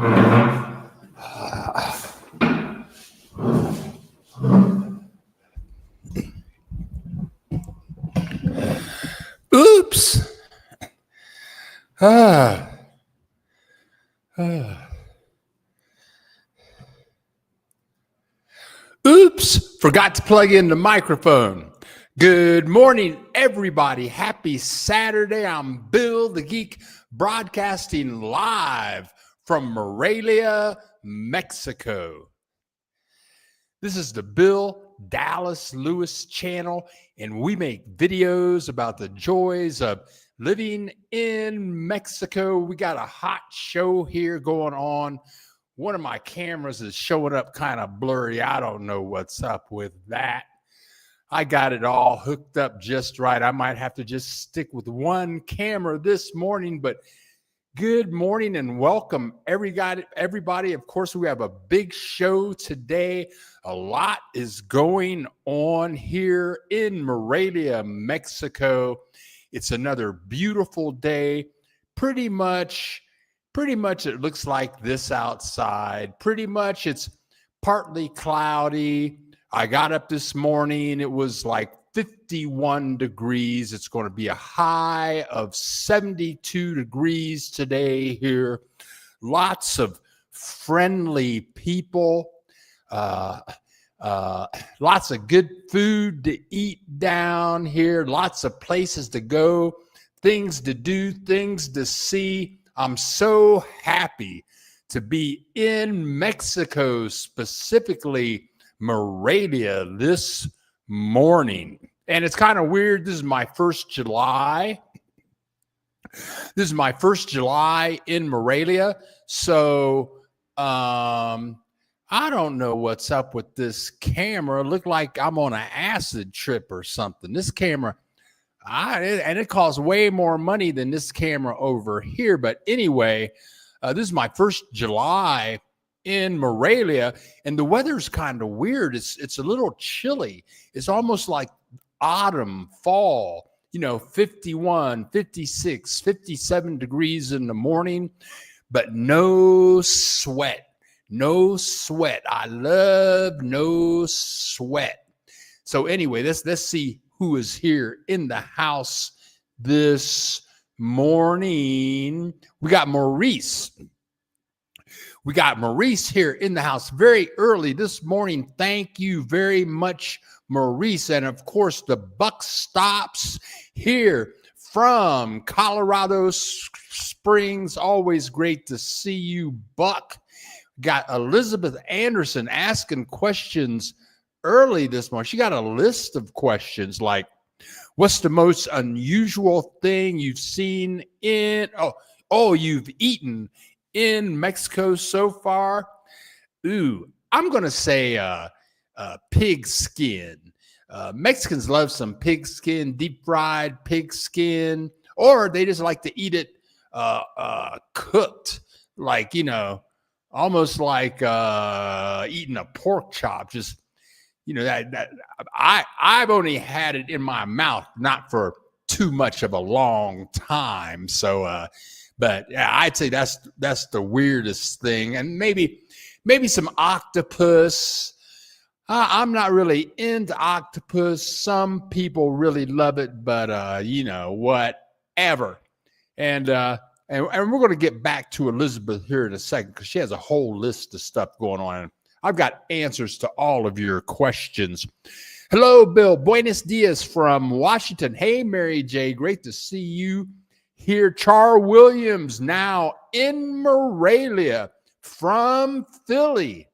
Oops. Oops. Forgot to plug in the microphone. Good morning, everybody. Happy Saturday. I'm Bill the Geek, broadcasting live from Morelia, Mexico. This is the Bill Dallas Lewis channel, and we make videos about the joys of living in Mexico. We got a hot show here going on. One of my cameras is showing up kind of blurry. I don't know what's up with that. I got it all hooked up just right. I might have to just stick with one camera this morning, but good morning and welcome, everybody. Of course, we have a big show today. A lot is going on here in Morelia, Mexico. It's another beautiful day. Pretty much it looks like this outside. Pretty much it's partly cloudy. I got up this morning. It was like 51 degrees. It's going to be a high of 72 degrees today here. Lots of friendly people. Lots of good food to eat down here. Lots of places to go, things to do, things to see. I'm so happy to be in Mexico, specifically Morelia, this morning. And it's kind of weird. This is my first July. This is my first July in Morelia. So I don't know what's up with this camera. It looked like I'm on an acid trip or something. This camera, and it costs way more money than this camera over here. But anyway, this is my first July in Morelia, and the weather's kind of weird. It's a little chilly. It's almost like autumn, fall, 51, 56, 57 degrees in the morning, but no sweat. No sweat. I love no sweat. So anyway, let's see who is here in the house this morning. We got Maurice. We got Maurice here in the house very early this morning. Thank you very much, Maurice. And of course, the buck stops here from Colorado Springs. Always great to see you, Buck. Got Elizabeth Anderson asking questions early this morning. She got a list of questions like, what's the most unusual thing you've seen you've eaten in Mexico so far? I'm going to say pig skin. Mexicans love some pig skin, deep fried pig skin, or they just like to eat it cooked, like, almost like eating a pork chop. Just, that I've only had it in my mouth, not for too much of a long time. So, but yeah, I'd say that's the weirdest thing. And maybe some octopus. I'm not really into octopus. Some people really love it, but whatever. And we're going to get back to Elizabeth here in a second because she has a whole list of stuff going on. I've got answers to all of your questions. Hello, Bill. Buenos dias from Washington. Hey, Mary J. Great to see you here. Char Williams now in Morelia from Philly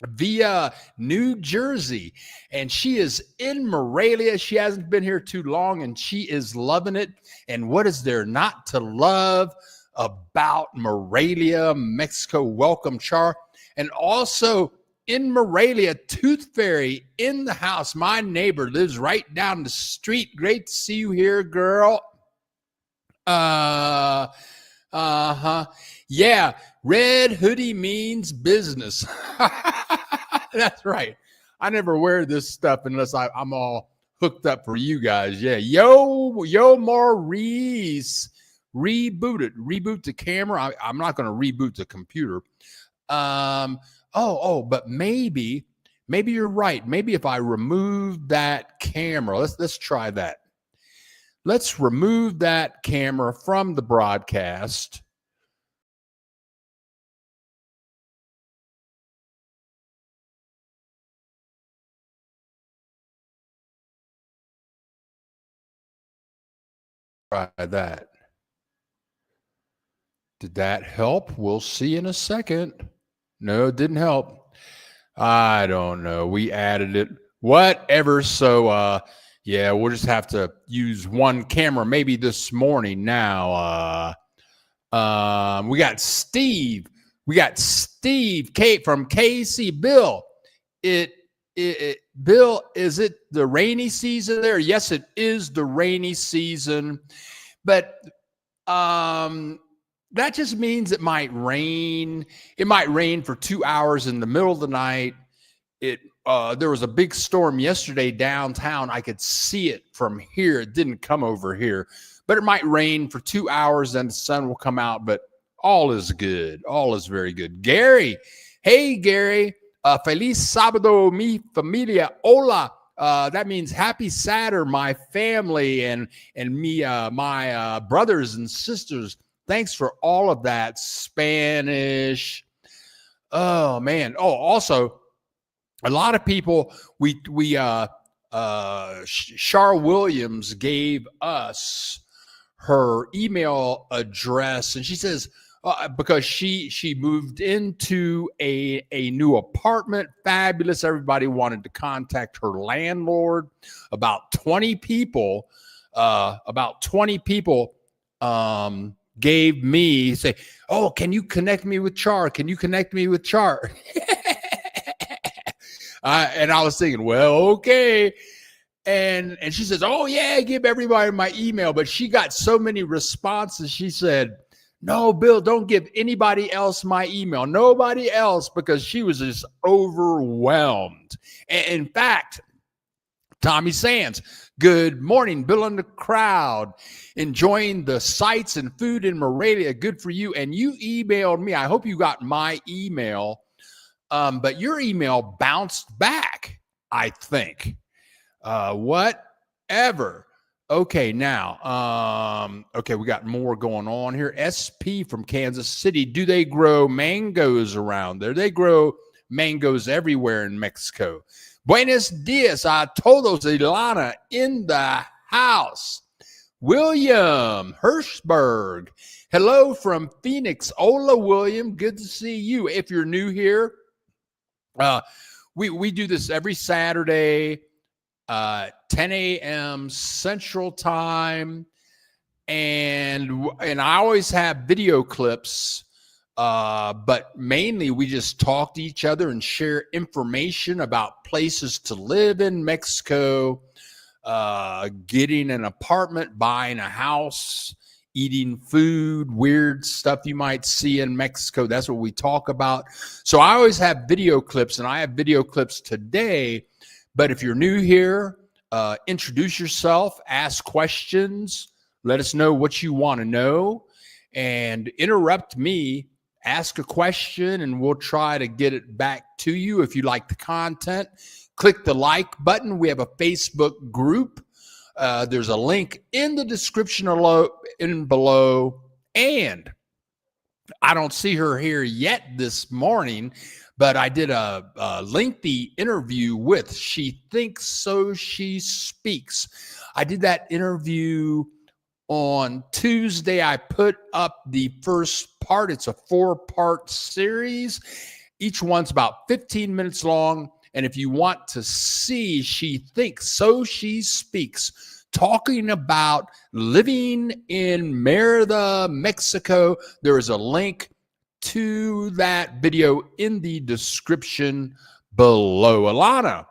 via New Jersey. And she is in Morelia. She hasn't been here too long, and she is loving it. And what is there not to love about Morelia, Mexico? Welcome, Char. And also in Morelia, Tooth Fairy in the house. My neighbor lives right down the street. Great to see you here, girl. Yeah, red hoodie means business. That's right. I never wear this stuff unless I'm all hooked up for you guys. Yeah. Yo, Maurice. Reboot the camera. I'm not going to reboot the computer. But maybe you're right. Maybe if I remove that camera, let's try that. Let's remove that camera from the broadcast. Try that. Did that help? We'll see in a second. No, it didn't help. I don't know. We added it. Whatever. So yeah, we'll just have to use one camera maybe this morning now. We got Steve. Kate from KC. Bill. Bill, is it the rainy season there? Yes, it is the rainy season. But that just means it might rain. It might rain for 2 hours in the middle of the night. There was a big storm yesterday downtown. I could see it from here. It didn't come over here, but it might rain for 2 hours and the sun will come out, but all is good. All is very good. Gary. Hey, Gary. Feliz sábado, mi familia. Hola. That means happy Saturday, my family and me, my brothers and sisters. Thanks for all of that Spanish. Oh man. Oh, also, a lot of people. Char Williams gave us her email address, and she says because she moved into a new apartment, fabulous. Everybody wanted to contact her landlord. About 20 people. Gave me say, oh, can you connect me with Char? Can you connect me with Char? And I was thinking, well, okay. And she says, oh yeah, give everybody my email. But she got so many responses. She said, no, Bill, don't give anybody else my email. Nobody else, because she was just overwhelmed. And in fact, Tommy Sands, good morning, Bill in the crowd. Enjoying the sights and food in Morelia. Good for you. And you emailed me. I hope you got my email. But your email bounced back, I think. Whatever. Okay, now, okay, we got more going on here. SP from Kansas City. Do they grow mangoes around there? They grow mangoes everywhere in Mexico. Buenos dias a todos, Ilana in the house. William Hirschberg. Hello from Phoenix. Hola, William. Good to see you. If you're new here, we do this every Saturday, 10 a.m. Central Time, and I always have video clips. But mainly we just talk to each other and share information about places to live in Mexico, getting an apartment, buying a house, eating food, weird stuff you might see in Mexico. That's what we talk about. So I always have video clips, and I have video clips today. But if you're new here, introduce yourself, ask questions, let us know what you want to know, and interrupt me. Ask a question and we'll try to get it back to you. If you like the content, click the like button. We have a Facebook group. There's a link in the description below. And I don't see her here yet this morning, but I did a lengthy interview with She Thinks So She Speaks. I did that interview on Tuesday. I put up the first part. It's a 4-part series. Each one's about 15 minutes long. And if you want to see She Thinks So She Speaks, talking about living in Merida, Mexico, there is a link to that video in the description below. Alana,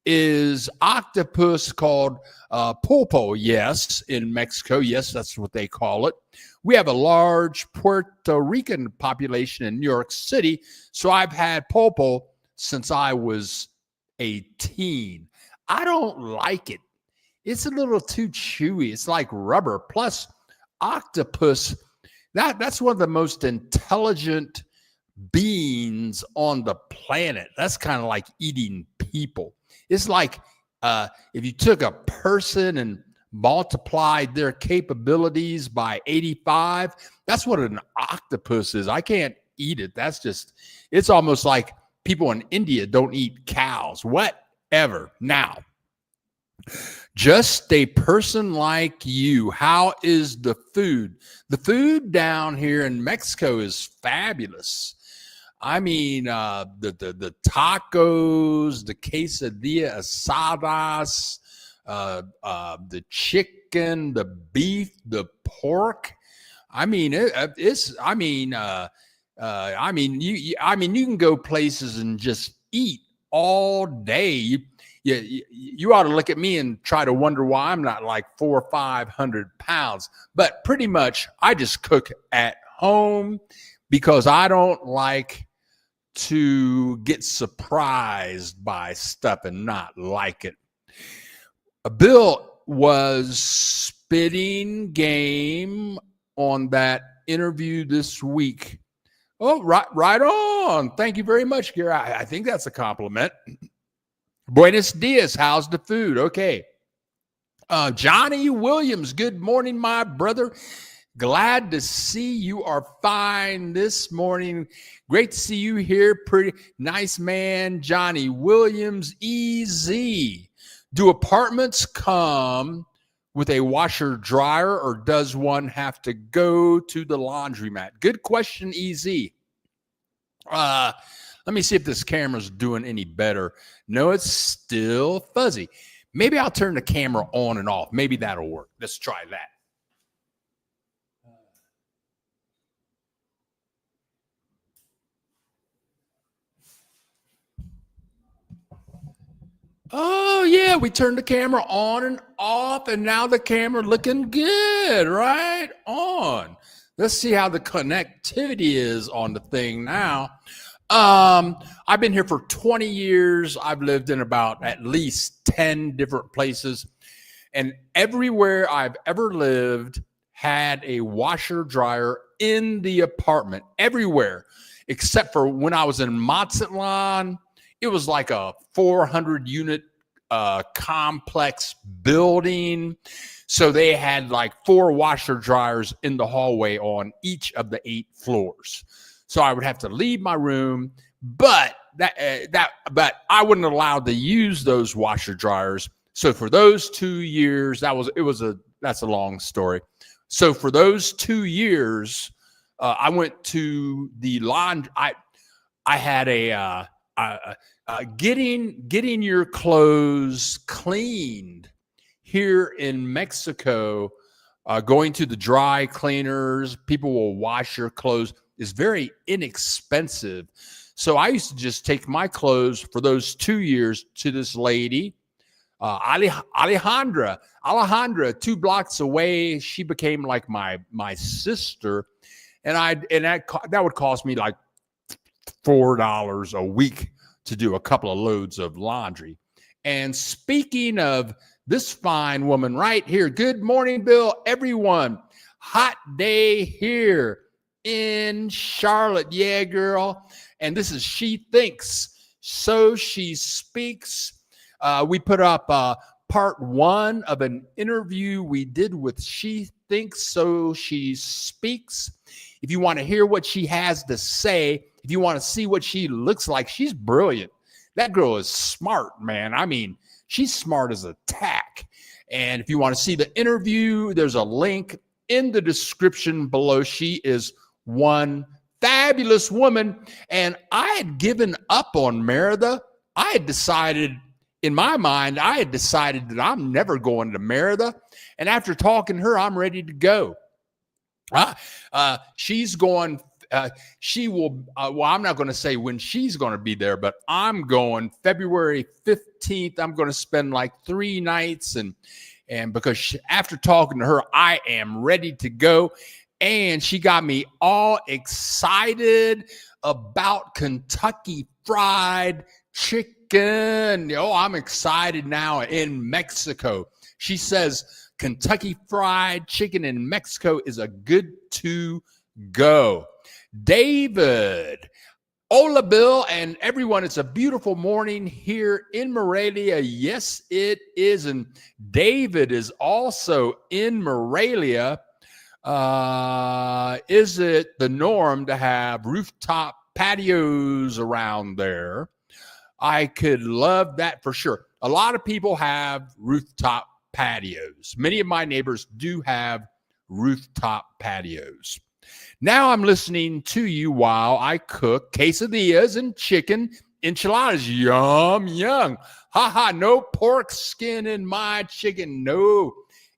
is octopus called pulpo? Yes, in Mexico. Yes, that's what they call it. We have a large Puerto Rican population in New York City, so I've had pulpo since I was a teen. I don't like it. It's a little too chewy. It's like rubber. Plus, octopus, that's one of the most intelligent beings on the planet. That's kind of like eating people. It's like if you took a person and multiplied their capabilities by 85, that's what an octopus is. I can't eat it. It's almost like people in India don't eat cows. Whatever. Now, just a person like you, how is the food? The food down here in Mexico is fabulous. I mean, the tacos, the quesadilla asadas, the chicken, the beef, the pork. I mean, you can go places and just eat all day. You ought to look at me and try to wonder why I'm not like 400 or 500 pounds. But pretty much, I just cook at home because I don't like to get surprised by stuff and not like it. Bill was spitting game on that interview this week. Oh, right on. Thank you very much, Gary. I think that's a compliment. Buenos dias. How's the food? Okay. Johnny Williams. Good morning, my brother. Glad to see you are fine this morning. Great to see you here. Pretty nice man, Johnny Williams. Easy. Do apartments come with a washer dryer, or does one have to go to the laundromat? Good question, Easy. Let me see if this camera's doing any better. No, it's still fuzzy. Maybe I'll turn the camera on and off. Maybe that'll work. Let's try that. Oh, yeah, we turned the camera on and off, and now the camera looking good. Right on. Let's see how the connectivity is on the thing now. I've been here for 20 years. I've lived in about at least 10 different places, and everywhere I've ever lived had a washer dryer in the apartment. Everywhere, except for when I was in Mazatlan. It was like a 400 unit complex building. So they had like 4 washer dryers in the hallway on each of the 8 floors. So I would have to leave my room, but I wasn't allowed to use those washer dryers. So for those 2 years, that's a long story. So for those 2 years, I went to the laundry. I had getting your clothes cleaned here in Mexico, going to the dry cleaners, people will wash your clothes, is very inexpensive. So I used to just take my clothes for those 2 years to this lady, Alejandra, 2 blocks away. She became like my sister, and that would cost me like $4 a week to do a couple of loads of laundry. And speaking of this fine woman right here, good morning, Bill, everyone. Hot day here in Charlotte. Yeah, girl. And this is She Thinks, So She Speaks. We put up part 1 of an interview we did with She Thinks, So She Speaks. If you want to hear what she has to say, if you want to see what she looks like, she's brilliant. That girl is smart, man. I mean, she's smart as a tack. And if you want to see the interview, there's a link in the description below. She is one fabulous woman. And I had given up on Merida. I had decided, in my mind, that I'm never going to Merida. And after talking to her, I'm ready to go. She's going. She will. Well, I'm not going to say when she's going to be there, but I'm going February 15th. I'm going to spend like 3 nights, and because after talking to her, I am ready to go. And she got me all excited about Kentucky Fried Chicken. Oh, I'm excited now in Mexico. She says Kentucky Fried Chicken in Mexico is a good to go. David, hola, Bill, and everyone. It's a beautiful morning here in Morelia. Yes, it is. And David is also in Morelia. Is it the norm to have rooftop patios around there? I could love that for sure. A lot of people have rooftop patios. Many of my neighbors do have rooftop patios. Now I'm listening to you while I cook quesadillas and chicken enchiladas. Yum, yum. Ha ha, no pork skin in my chicken. No.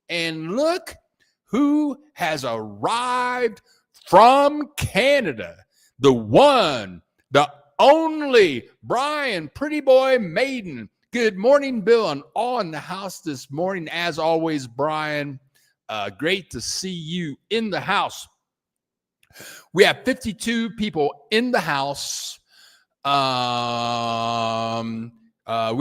And look who has arrived from Canada. The one, the only Brian Pretty Boy Maiden. Good morning, Bill, and on the house this morning. As always, Brian, great to see you in the house. We have 52 people in the house. We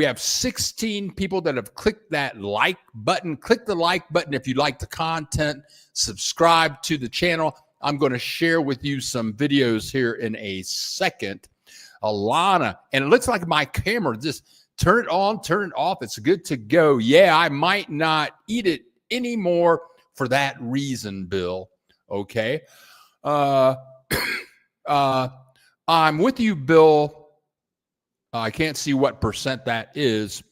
have 16 people that have clicked that like button. Click the like button if you like the content. Subscribe to the channel. I'm going to share with you some videos here in a second. Alana, and it looks like my camera, just turn it on, turn it off. It's good to go. Yeah, I might not eat it anymore for that reason, Bill. Okay. I'm with you, Bill. I can't see what percent that is.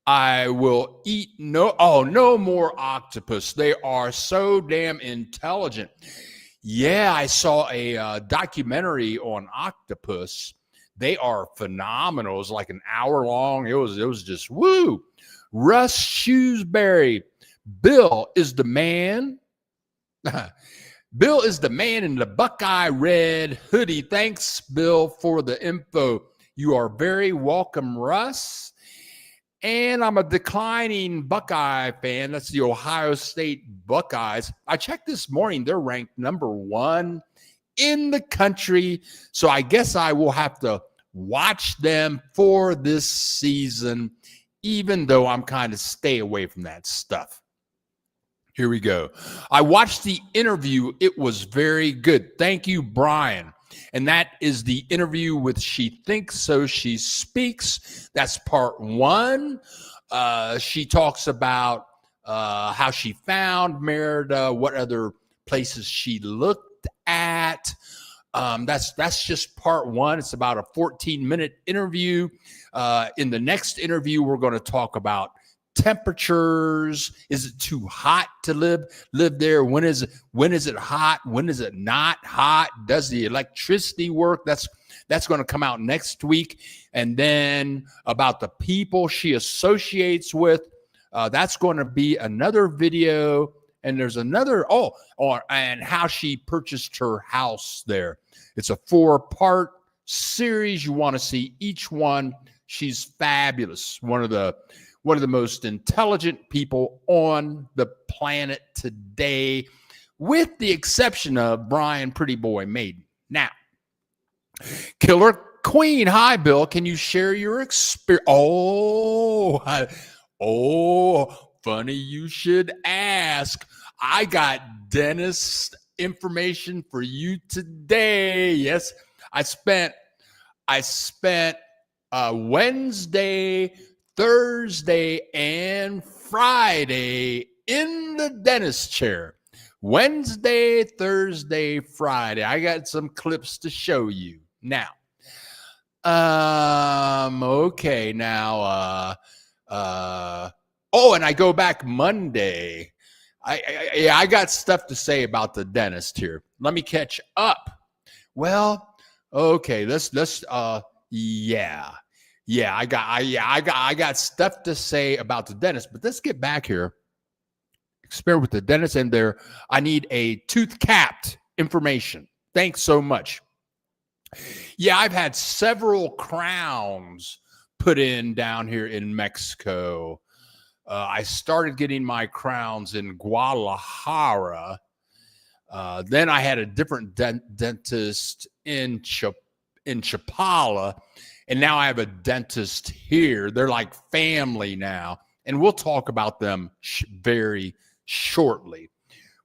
I will eat no more octopus. They are so damn intelligent. Yeah, I saw a documentary on octopus. They are phenomenal. It was like an hour long. It was just woo. Russ Shrewsbury. Bill is the man. Bill is the man in the Buckeye red hoodie. Thanks, Bill, for the info. You are very welcome, Russ. And I'm a declining Buckeye fan. That's the Ohio State Buckeyes. I checked this morning. They're ranked number 1 in the country. So I guess I will have to watch them for this season, even though I'm kind of stay away from that stuff. Here we go. I watched the interview. It was very good. Thank you, Brian. And that is the interview with She Thinks So She Speaks. That's part 1. She talks about how she found Merida, what other places she looked at. That's just part 1. It's about a 14-minute interview. In the next interview, we're going to talk about temperatures. Is it too hot to live there? When is it hot? When is it not hot? Does the electricity work? That's going to come out next week. And then about the people she associates with, that's going to be another video. And there's another and how she purchased her house there. It's a 4-part series. You want to see each one. She's fabulous. One of the most intelligent people on the planet today, with the exception of Brian Pretty Boy Maiden. Now, Killer Queen. Hi, Bill. Can you share your experience? Funny you should ask. I got dentist information for you today. Yes, I spent Wednesday, Thursday, and Friday in the dentist chair. Wednesday, Thursday, Friday. I got some clips to show you. Now, okay, now, and I go back Monday. I got stuff to say about the dentist here. Let me catch up. Well, okay, I got stuff to say about the dentist, but let's get back here. Experiment with the dentist and I need a tooth capped information. Thanks so much. Yeah, I've had several crowns put in down here in Mexico. I started getting my crowns in Guadalajara. Then I had a different dentist in Chapala. And now I have a dentist here. They're like family now. And we'll talk about them very shortly.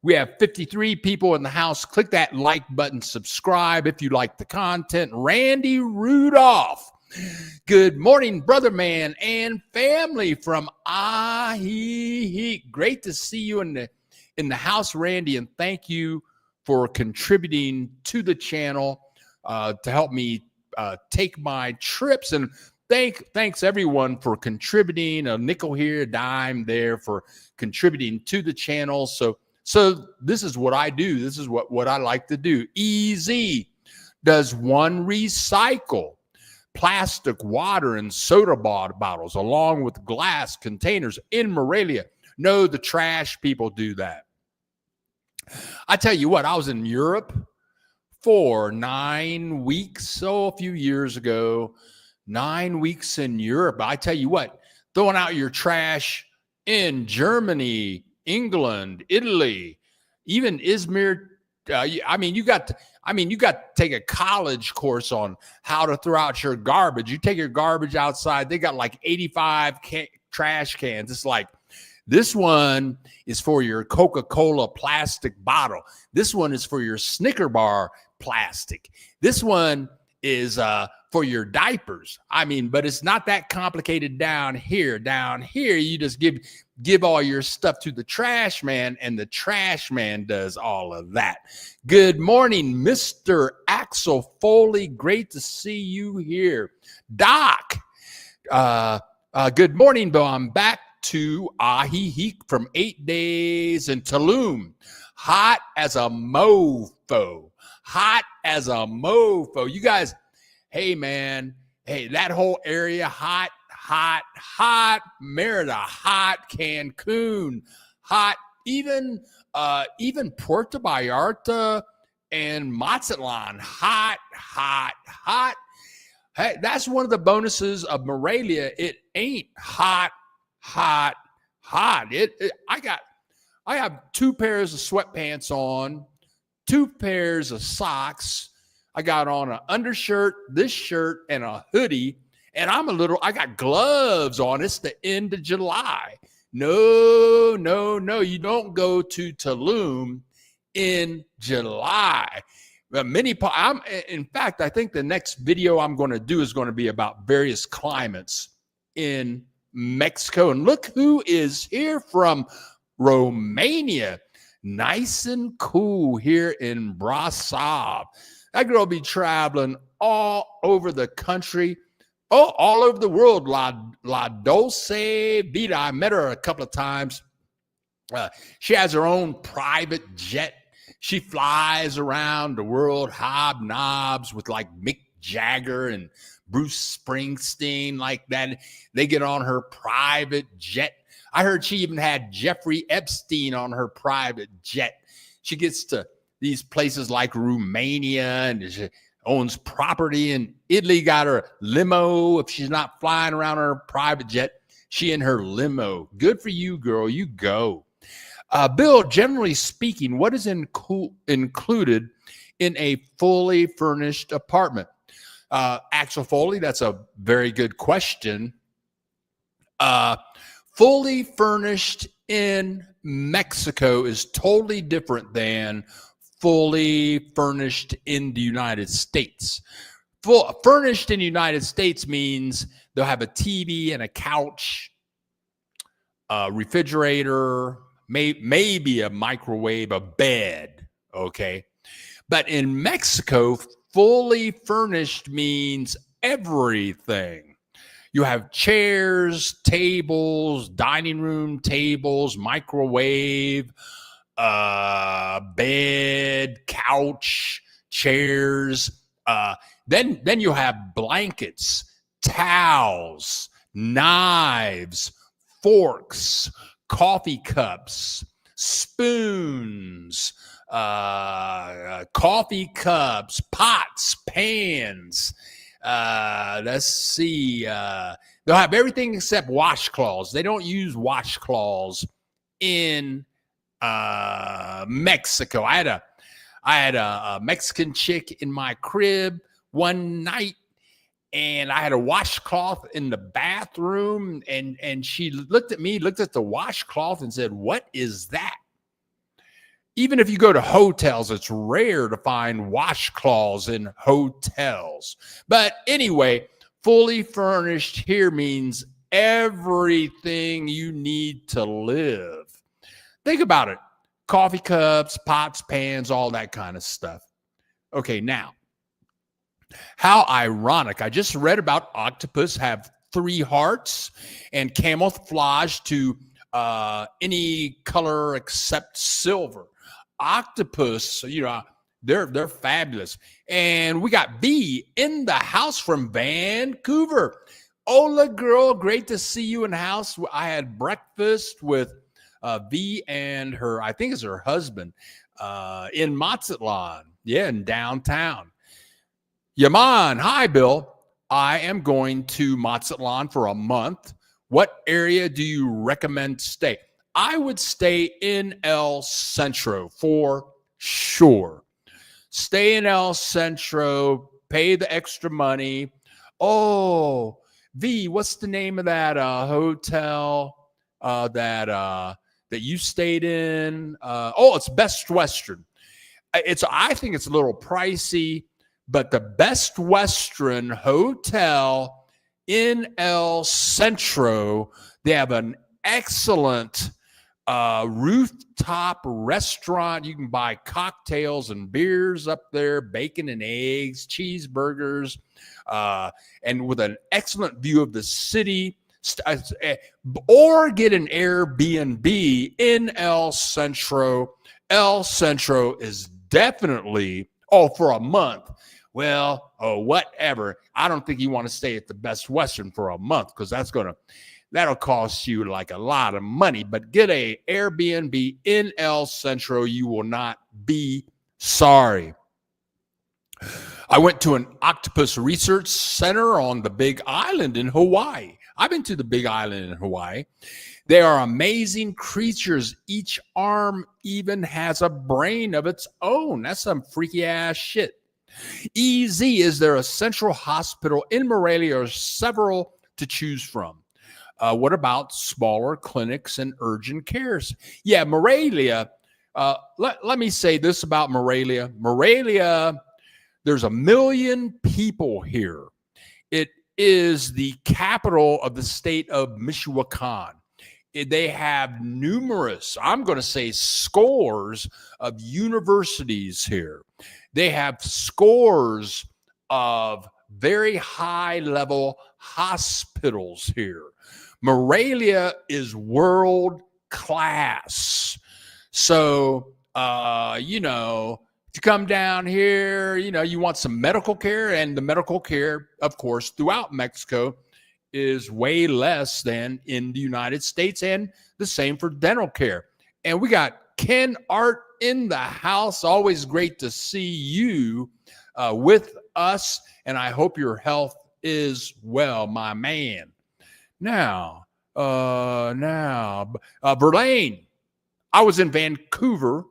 We have 53 people in the house. Click that like button, subscribe if you like the content. Randy Rudolph. Good morning, brother man and family from Heek. Great to see you in the house, Randy, and thank you for contributing to the channel to help me take my trips. And thanks everyone for contributing. A nickel here, a dime there for contributing to the channel. So this is what I do. This is what I like to do. EZ does one recycle plastic, water, and soda bottles along with glass containers in Morelia. No, the trash people do that. I tell you what, I was in Europe for 9 weeks, a few years ago. 9 weeks in Europe. I tell you what, throwing out your trash in Germany, England, Italy, even Izmir. You got to take a college course on how to throw out your garbage. You take your garbage outside. They got like 85 trash cans. It's like, this one is for your Coca-Cola plastic bottle. This one is for your Snicker bar plastic. This one is for your diapers. But it's not that complicated down here. Down here, you just give all your stuff to the trash man, and the trash man does all of that. Good morning, Mr. Axel Foley. Great to see you here. Doc, good morning, Bill. I'm back to Heek from 8 days in Tulum. Hot as a mofo. Hot as a mofo. You guys, hey, man. Hey, that whole area, hot. Merida, hot. Cancun, hot. Even Puerto Vallarta and Mazatlan, hot. Hey, that's one of the bonuses of Morelia. It ain't hot. I have 2 pairs of sweatpants on, 2 pairs of socks. I got on an undershirt, this shirt, and a hoodie. And I got gloves on. It's the end of July. No. You don't go to Tulum in July. In fact, I think the next video I'm going to do is going to be about various climates in Mexico. And look who is here from Romania. Nice and cool here in Brasov. That girl be traveling all over the country. Oh, all over the world. La Dolce Vita. I met her a couple of times. She has her own private jet. She flies around the world, hobnobs with like Mick Jagger and Bruce Springsteen, like that. They get on her private jet. I heard she even had Jeffrey Epstein on her private jet. She gets to these places like Romania, and she owns property in Italy, got her limo. If she's not flying around her private jet, she in her limo. Good for you, girl. You go. Bill, generally speaking, what is included in a fully furnished apartment? Axel Foley, that's a very good question. Fully furnished in Mexico is totally different than fully furnished in the United States. Furnished in the United States means they'll have a TV and a couch, a refrigerator, maybe a microwave, a bed, okay? But in Mexico, fully furnished means everything. You have chairs, tables, dining room tables, microwave, bed, couch, chairs. Then you have blankets, towels, knives, forks, coffee cups, spoons, coffee cups, pots, pans. Let's see. They'll have everything except washcloths. They don't use washcloths in Mexico. I had a Mexican chick in my crib one night, and I had a washcloth in the bathroom, and she looked at me, looked at the washcloth, and said, "What is that?" Even if you go to hotels, it's rare to find washcloths in hotels. But anyway, fully furnished here means everything you need to live. Think about it. Coffee cups, pots, pans, all that kind of stuff. Okay, now, how ironic. I just read about octopus have 3 hearts and camouflage to any color except silver. Octopus, they're fabulous. And we got V in the house from Vancouver. Ola girl, great to see you in the house. I had breakfast with V and her, I think it's her husband, in Mazatlan, in downtown. Yaman, hi, Bill. I am going to Mazatlan for a month. What area do you recommend stay? I would stay in El Centro for sure. Stay in El Centro, pay the extra money. Oh, V, what's the name of that hotel that you stayed in? It's Best Western. I think it's a little pricey, but the Best Western Hotel in El Centro, they have an excellent rooftop restaurant. You can buy cocktails and beers up there, bacon and eggs, cheeseburgers, and with an excellent view of the city. Or get an Airbnb in El Centro. El Centro is definitely, for a month. Well, whatever. I don't think you want to stay at the Best Western for a month because that'll cost you like a lot of money. But get a Airbnb in El Centro. You will not be sorry. I went to an octopus research center on the Big Island in Hawaii. I've been to the Big Island in Hawaii. They are amazing creatures. Each arm even has a brain of its own. That's some freaky ass shit. EZ, is there a central hospital in Morelia or several to choose from? What about smaller clinics and urgent cares? Yeah, Morelia. Let me say this about Morelia. Morelia, there's 1 million people here. It is the capital of the state of Michoacan. They have numerous, I'm going to say scores of universities here. They have scores of very high level hospitals here. Morelia is world class. So, if you come down here, you want some medical care, and the medical care, of course, throughout Mexico is way less than in the United States, and the same for dental care. And we got Ken Art in the house. Always great to see you with us, and I hope your health is well, my man. Now, Verlaine, I was in Vancouver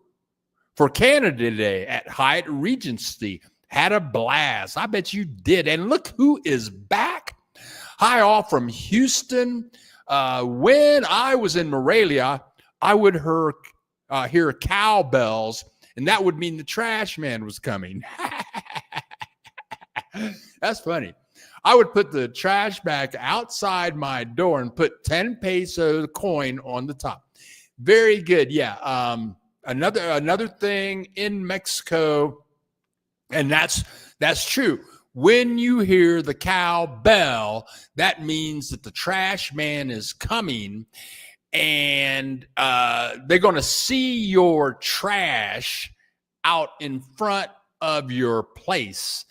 for Canada Day at Hyatt Regency. Had a blast. I bet you did. And look who is back. Hi, all from Houston. When I was in Morelia, I would hear cowbells, and that would mean the trash man was coming. That's funny. I would put the trash bag outside my door and put 10 peso coin on the top. Very good. Yeah. Another thing in Mexico, and that's true. When you hear the cowbell, that means that the trash man is coming, and they're going to see your trash out in front of your place.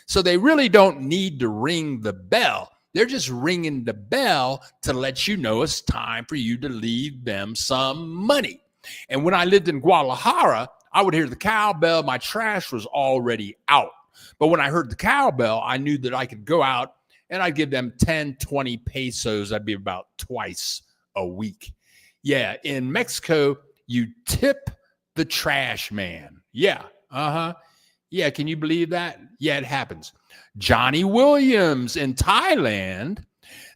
So they really don't need to ring the bell. They're just ringing the bell to let you know it's time for you to leave them some money. And when I lived in Guadalajara, I would hear the cowbell. My trash was already out. But when I heard the cowbell, I knew that I could go out and I'd give them 10, 20 pesos. That'd be about twice a week. Yeah, in Mexico, you tip the trash man. Yeah, Yeah, can you believe that? Yeah, it happens. Johnny Williams in Thailand.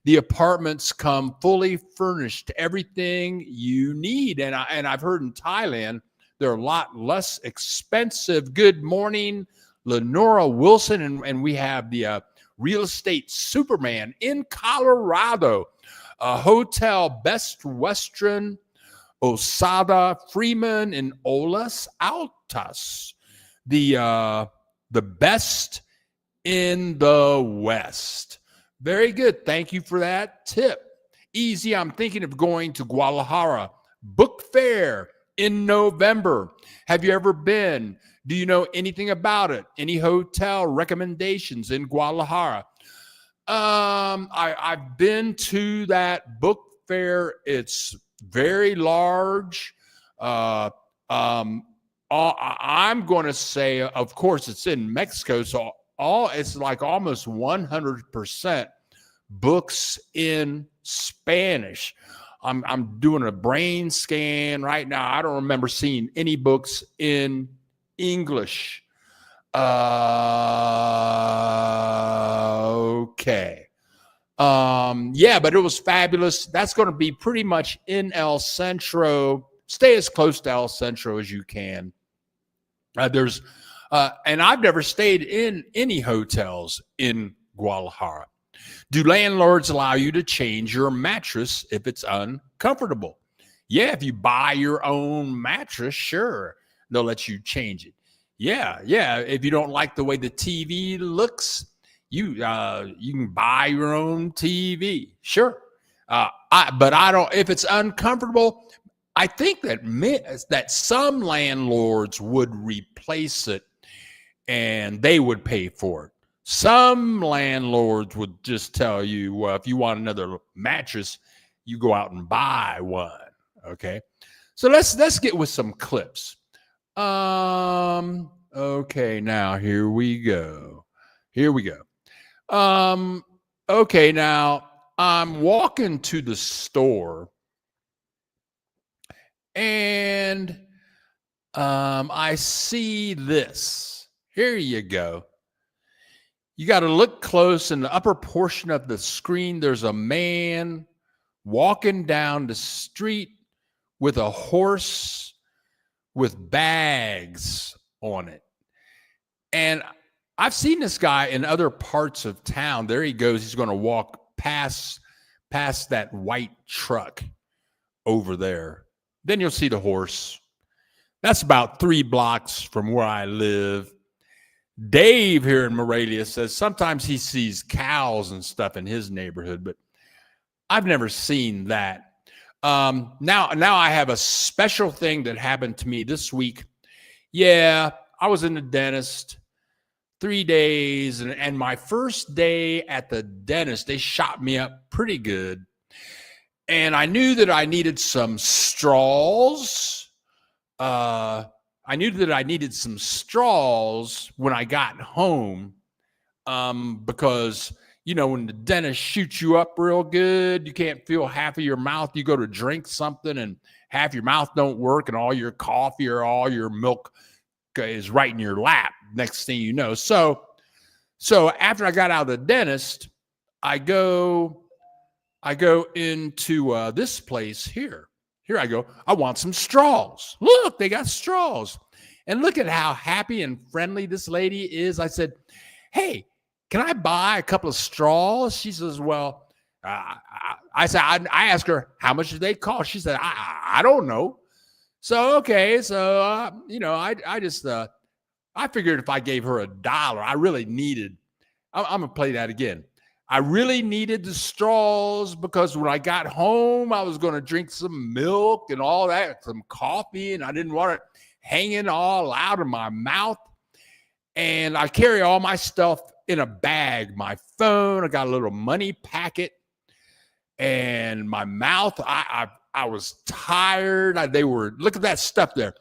The apartments come fully furnished, everything you need. And I've heard in Thailand they're a lot less expensive. Good morning, Lenora Wilson, and we have the real estate Superman in Colorado, a hotel Best Western Osada Freeman in Olas Altas, the best in the West. Very good. Thank you for that tip. Easy. I'm thinking of going to Guadalajara Book Fair in November. Have you ever been? Do you know anything about it? Any hotel recommendations in Guadalajara? I've been to that book fair. It's very large. I'm going to say, of course, it's in Mexico, so it's like almost 100% books in Spanish. I'm doing a brain scan right now. I don't remember seeing any books in English. Okay. Yeah, but it was fabulous. That's going to be pretty much in El Centro. Stay as close to El Centro as you can. And I've never stayed in any hotels in Guadalajara. Do landlords allow you to change your mattress if it's uncomfortable? Yeah, if you buy your own mattress, sure, they'll let you change it. Yeah. If you don't like the way the TV looks, you can buy your own TV, sure. But I don't. If it's uncomfortable, I think that some landlords would replace it, and they would pay for it. Some landlords would just tell you, well, if you want another mattress, you go out and buy one. Okay, so let's get with some clips. Okay, now here we go. Okay, now I'm walking to the store, and I see this. Here you go. You got to look close. In the upper portion of the screen, there's a man walking down the street with a horse with bags on it. And I've seen this guy in other parts of town. There he goes. He's going to walk past that white truck over there. Then you'll see the horse. That's about 3 blocks from where I live. Dave here in Morelia says sometimes he sees cows and stuff in his neighborhood, but I've never seen that. Now I have a special thing that happened to me this week. Yeah, I was in the dentist 3 days, and my first day at the dentist, they shot me up pretty good. And I knew that I needed some straws. I knew that I needed some straws when I got home, because, when the dentist shoots you up real good, you can't feel half of your mouth. You go to drink something and half your mouth don't work, and all your coffee or all your milk is right in your lap. Next thing you know. So after I got out of the dentist, I go into this place here. Here I go. I want some straws. Look, they got straws. And look at how happy and friendly this lady is. I said, hey, can I buy a couple of straws? She says, well, I asked her, how much do they cost? She said, I don't know. So, okay. So, I figured if I gave her $1, I really needed, I'm going to play that again. I really needed the straws because when I got home, I was going to drink some milk and all that, some coffee, and I didn't want it hanging all out of my mouth. And I carry all my stuff in a bag, my phone, I got a little money packet, and my mouth, I was tired. Look at that stuff there.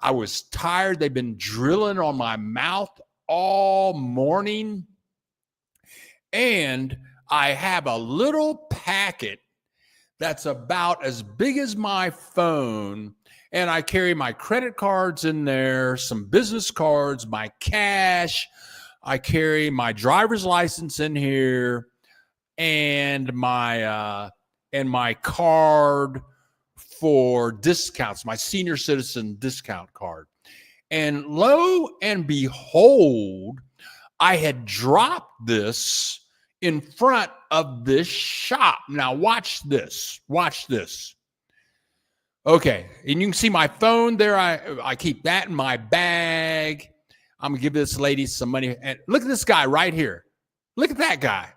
I was tired. They've been drilling on my mouth all morning. And I have a little packet that's about as big as my phone, And I carry my credit cards in there, some business cards, my cash. I carry my driver's license in here, and my card for discounts, my senior citizen discount card. And lo and behold, I had dropped this in front of this shop. Now watch this. Watch this. Okay, and you can see my phone there. I keep that in my bag. I'm gonna give this lady some money. And look at this guy right here. Look at that guy.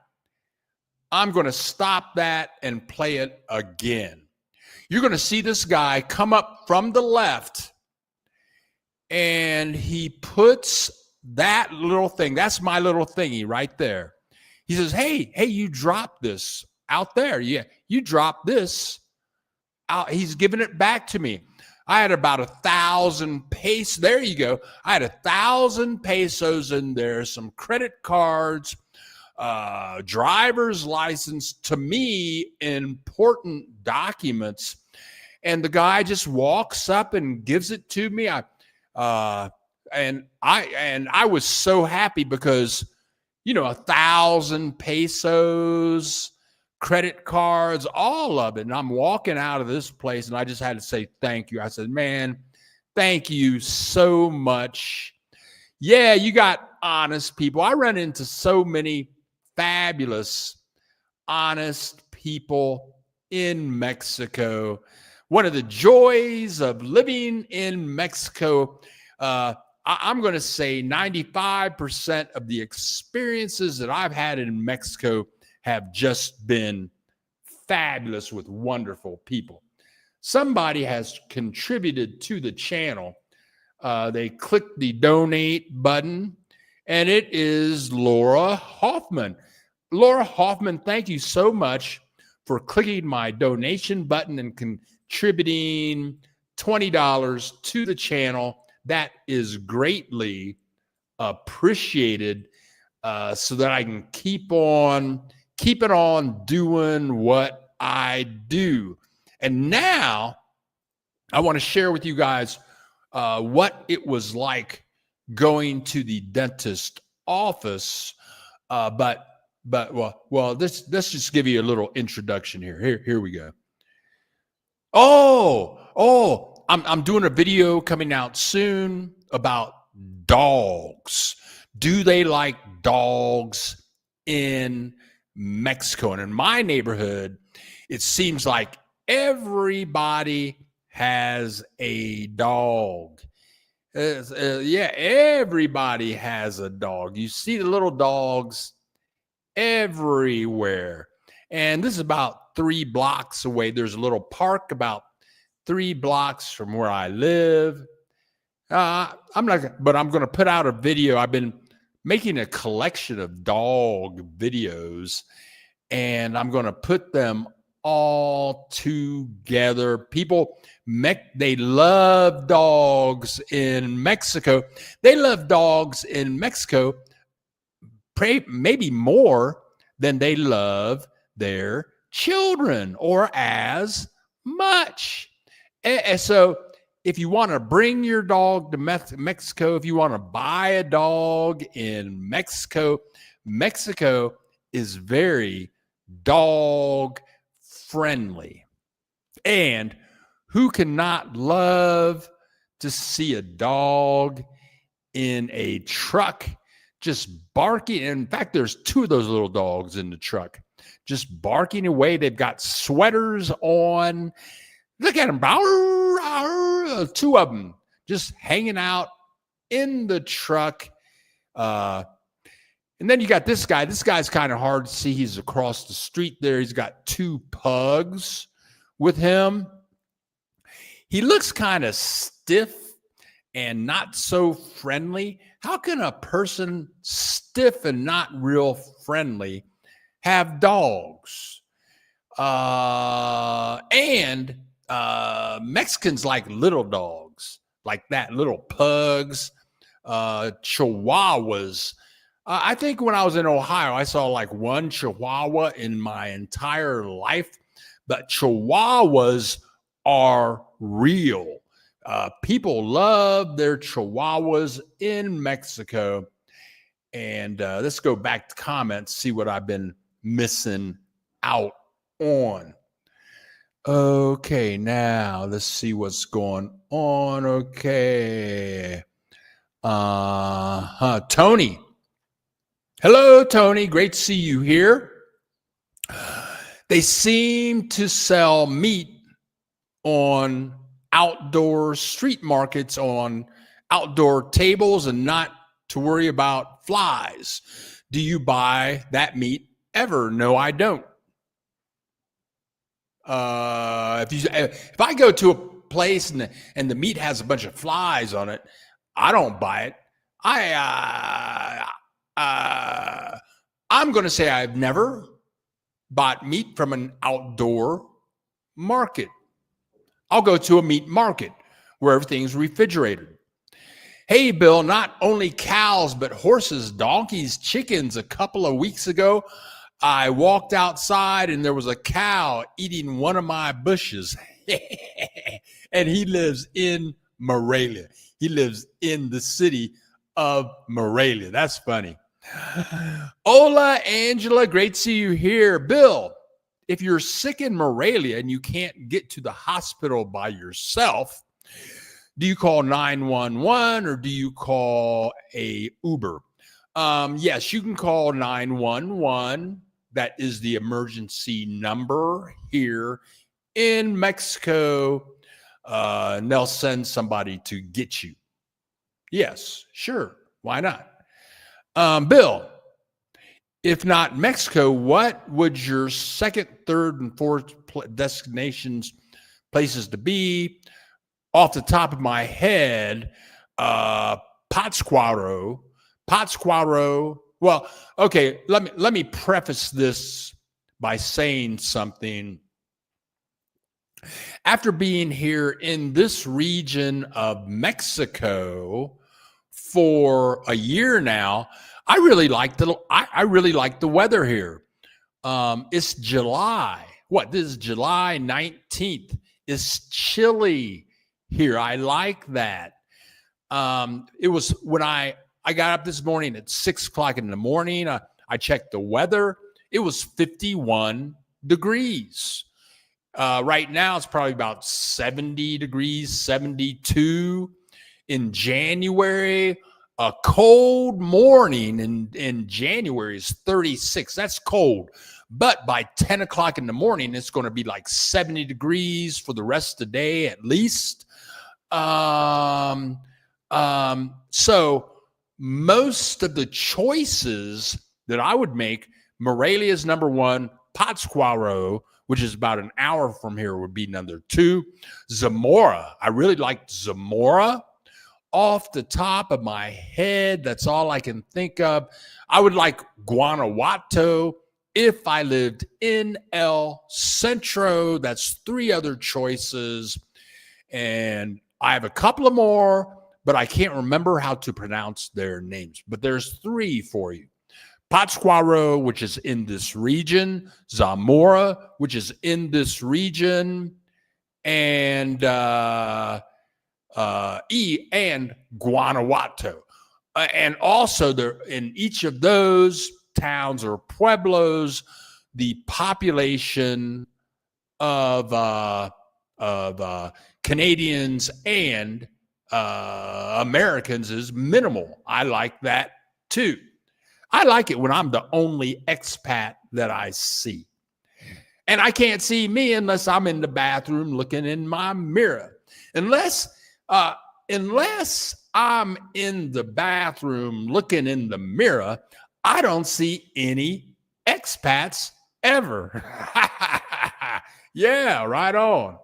I'm gonna stop that and play it again. You're gonna see this guy come up from the left, and he puts that little thing. That's my little thingy right there. He says, hey, you dropped this out there. Yeah, you dropped this out. He's giving it back to me. I had about 1,000 pesos. There you go. I had 1,000 pesos in there, some credit cards, driver's license, to me, important documents. And the guy just walks up and gives it to me. I was so happy because, 1,000 pesos, credit cards, all of it. And I'm walking out of this place, and I just had to say thank you. I said, man, thank you so much. Yeah, you got honest people. I run into so many fabulous, honest people in Mexico. One of the joys of living in Mexico, I'm going to say 95% of the experiences that I've had in Mexico have just been fabulous with wonderful people. Somebody has contributed to the channel. They clicked the donate button, and it is Laura Hoffman. Laura Hoffman, thank you so much for clicking my donation button and contributing $20 to the channel. That is greatly appreciated, so that I can keep on doing what I do. And now I want to share with you guys what it was like going to the dentist office. But let's just give you a little introduction here. Here we go. I'm doing a video coming out soon about dogs. Do they like dogs in Mexico? And in my neighborhood, it seems like everybody has a dog. Everybody has a dog. You see the little dogs everywhere. And this is about 3 blocks away. There's a little park about 3 blocks from where I live. I'm going to put out a video. I've been making a collection of dog videos, and I'm going to put them all together. People, they love dogs in Mexico. They love dogs in Mexico maybe more than they love their children, or as much. And so if you want to bring your dog to Mexico, if you want to buy a dog in Mexico, Mexico is very dog friendly. And who cannot love to see a dog in a truck just barking? In fact, there's 2 of those little dogs in the truck just barking away. They've got sweaters on. Look at them. 2 of them just hanging out in the truck. And then you got this guy. This guy's kind of hard to see. He's across the street there. He's got 2 pugs with him. He looks kind of stiff and not so friendly. How can a person stiff and not real friendly have dogs? And Mexicans like little dogs, like that, little pugs, chihuahuas. I think when I was in Ohio, I saw like 1 chihuahua in my entire life, but chihuahuas are real. People love their chihuahuas in Mexico. And let's go back to comments, see what I've been missing out on. Okay, now let's see what's going on. Okay. Tony. Hello, Tony. Great to see you here. They seem to sell meat on outdoor street markets, on outdoor tables, and not to worry about flies. Do you buy that meat ever? No, I don't. If I go to a place and the meat has a bunch of flies on it, I don't buy it. I'm going to say I've never bought meat from an outdoor market. I'll go to a meat market where everything's refrigerated. Hey, Bill, not only cows, but horses, donkeys, chickens. A couple of weeks ago, I walked outside and there was a cow eating one of my bushes. And he lives in Morelia. He lives in the city of Morelia. That's funny. Hola, Angela. Great to see you here. Bill, if you're sick in Morelia and you can't get to the hospital by yourself, do you call 911 or do you call a Uber? Yes, you can call 911. That is the emergency number here in Mexico. And they'll send somebody to get you. Yes, sure. Why not? Bill, if not Mexico, what would your second, third, and fourth destinations, places to be? Off the top of my head, Pátzcuaro. Well, okay, let me preface this by saying something. After being here in this region of Mexico for a year now, I really like the weather here. It's July. This is July 19th. It's chilly here. I like that. It was when I got up this morning at 6 o'clock in the morning. I checked the weather. It was 51 degrees. Right now, it's probably about 70 degrees, 72 in January. A cold morning in January is 36. That's cold. But by 10 o'clock in the morning, it's going to be like 70 degrees for the rest of the day at least. So most of the choices that I would make, Morelia is number one. Pátzcuaro, which is about an hour from here, would be number two. Zamora. I really like Zamora. Off the top of my head, that's all I can think of. I would like Guanajuato if I lived in El Centro. That's three other choices. And I have a couple of more, but I can't remember how to pronounce their names. But there's three for you. Pátzcuaro, which is in this region. Zamora, which is in this region. And Guanajuato. And also there in each of those towns or pueblos, the population of Canadians and Americans is minimal. I like that too. I like it when I'm the only expat that I see. And I can't see me unless I'm in the bathroom looking in my mirror. Unless I'm in the bathroom looking in the mirror, I don't see any expats ever. Yeah, right on.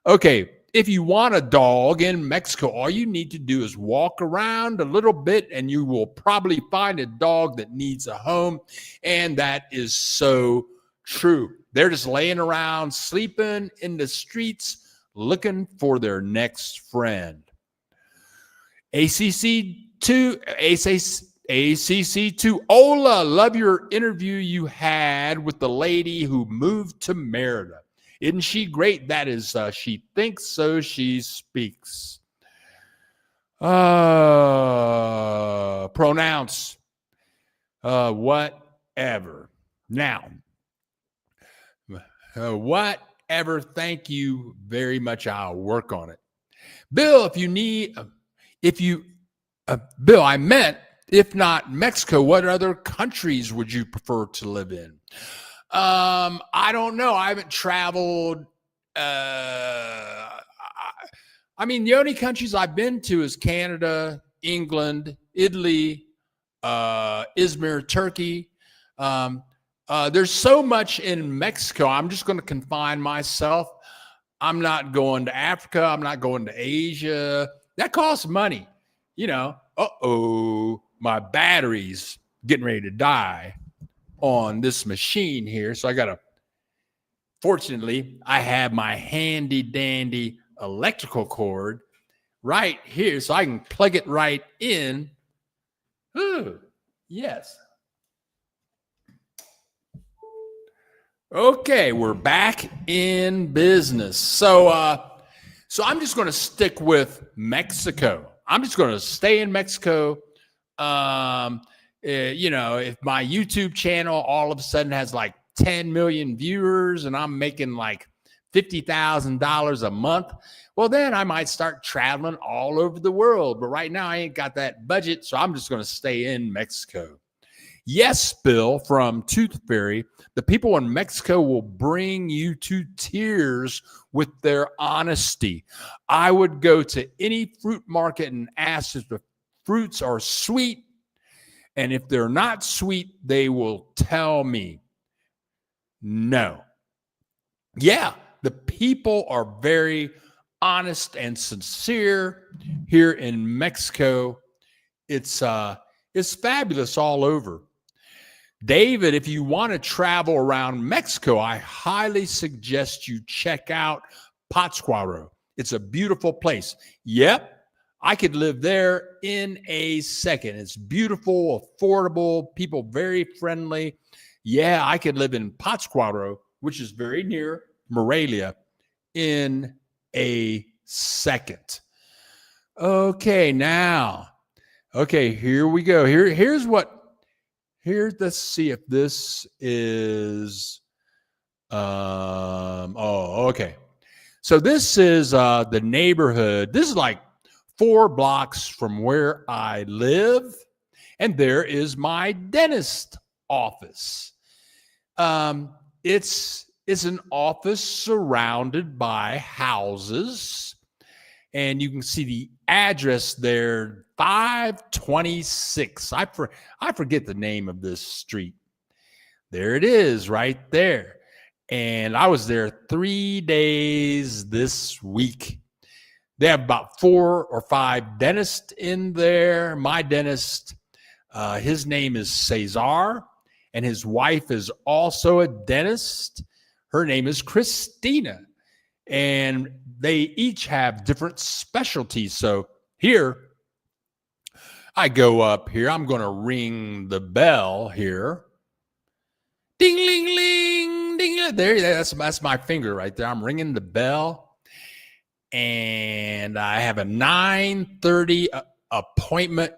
Okay, if you want a dog in Mexico, all you need to do is walk around a little bit and you will probably find a dog that needs a home. And that is so true. They're just laying around, sleeping in the streets, looking for their next friend. ACC2, Ola, love your interview you had with the lady who moved to Merida. Isn't she great? That is, she thinks so she speaks. Pronounce. Whatever. Now, whatever. Thank you very much. I'll work on it. Bill, Bill, I meant, if not Mexico, what other countries would you prefer to live in? I don't know. I haven't traveled. I mean, the only countries I've been to is Canada, England, Italy, Izmir, Turkey. There's so much in Mexico. I'm just going to confine myself. I'm not going to Africa. I'm not going to Asia. That costs money. My battery's getting ready to die on this machine here. So fortunately, I have my handy dandy electrical cord right here. So I can plug it right in. Ooh, yes. Okay, we're back in business. So I'm just going to stick with Mexico. I'm just going to stay in Mexico. If my YouTube channel all of a sudden has like 10 million viewers and I'm making like $50,000 a month, well, then I might start traveling all over the world. But right now I ain't got that budget, so I'm just going to stay in Mexico. Yes, Bill from Tooth Fairy, the people in Mexico will bring you to tears with their honesty. I would go to any fruit market and ask if the fruits are sweet. And if they're not sweet, they will tell me no. Yeah, the people are very honest and sincere here in Mexico. It's fabulous all over. David, if you want to travel around Mexico, I highly suggest you check out Pátzcuaro. It's a beautiful place. Yep, I could live there in a second. It's beautiful, affordable, people very friendly. Yeah, I could live in Pátzcuaro, which is very near Morelia, in a second. Okay, here we go. Let's see if this is, okay. So this is the neighborhood. This is like 4 blocks from where I live. And there is my dentist office. It's an office surrounded by houses. And you can see the address there, 526. I forget the name of this street. There it is right there. And I was there 3 days this week. They have about 4 or 5 dentists in there. My dentist, his name is Cesar, and his wife is also a dentist. Her name is Christina. And they each have different specialties. So here, I go up here. I'm going to ring the bell here. Ding, ling, ling, ding. There, that's my finger right there. I'm ringing the bell. And I have a 9:30 appointment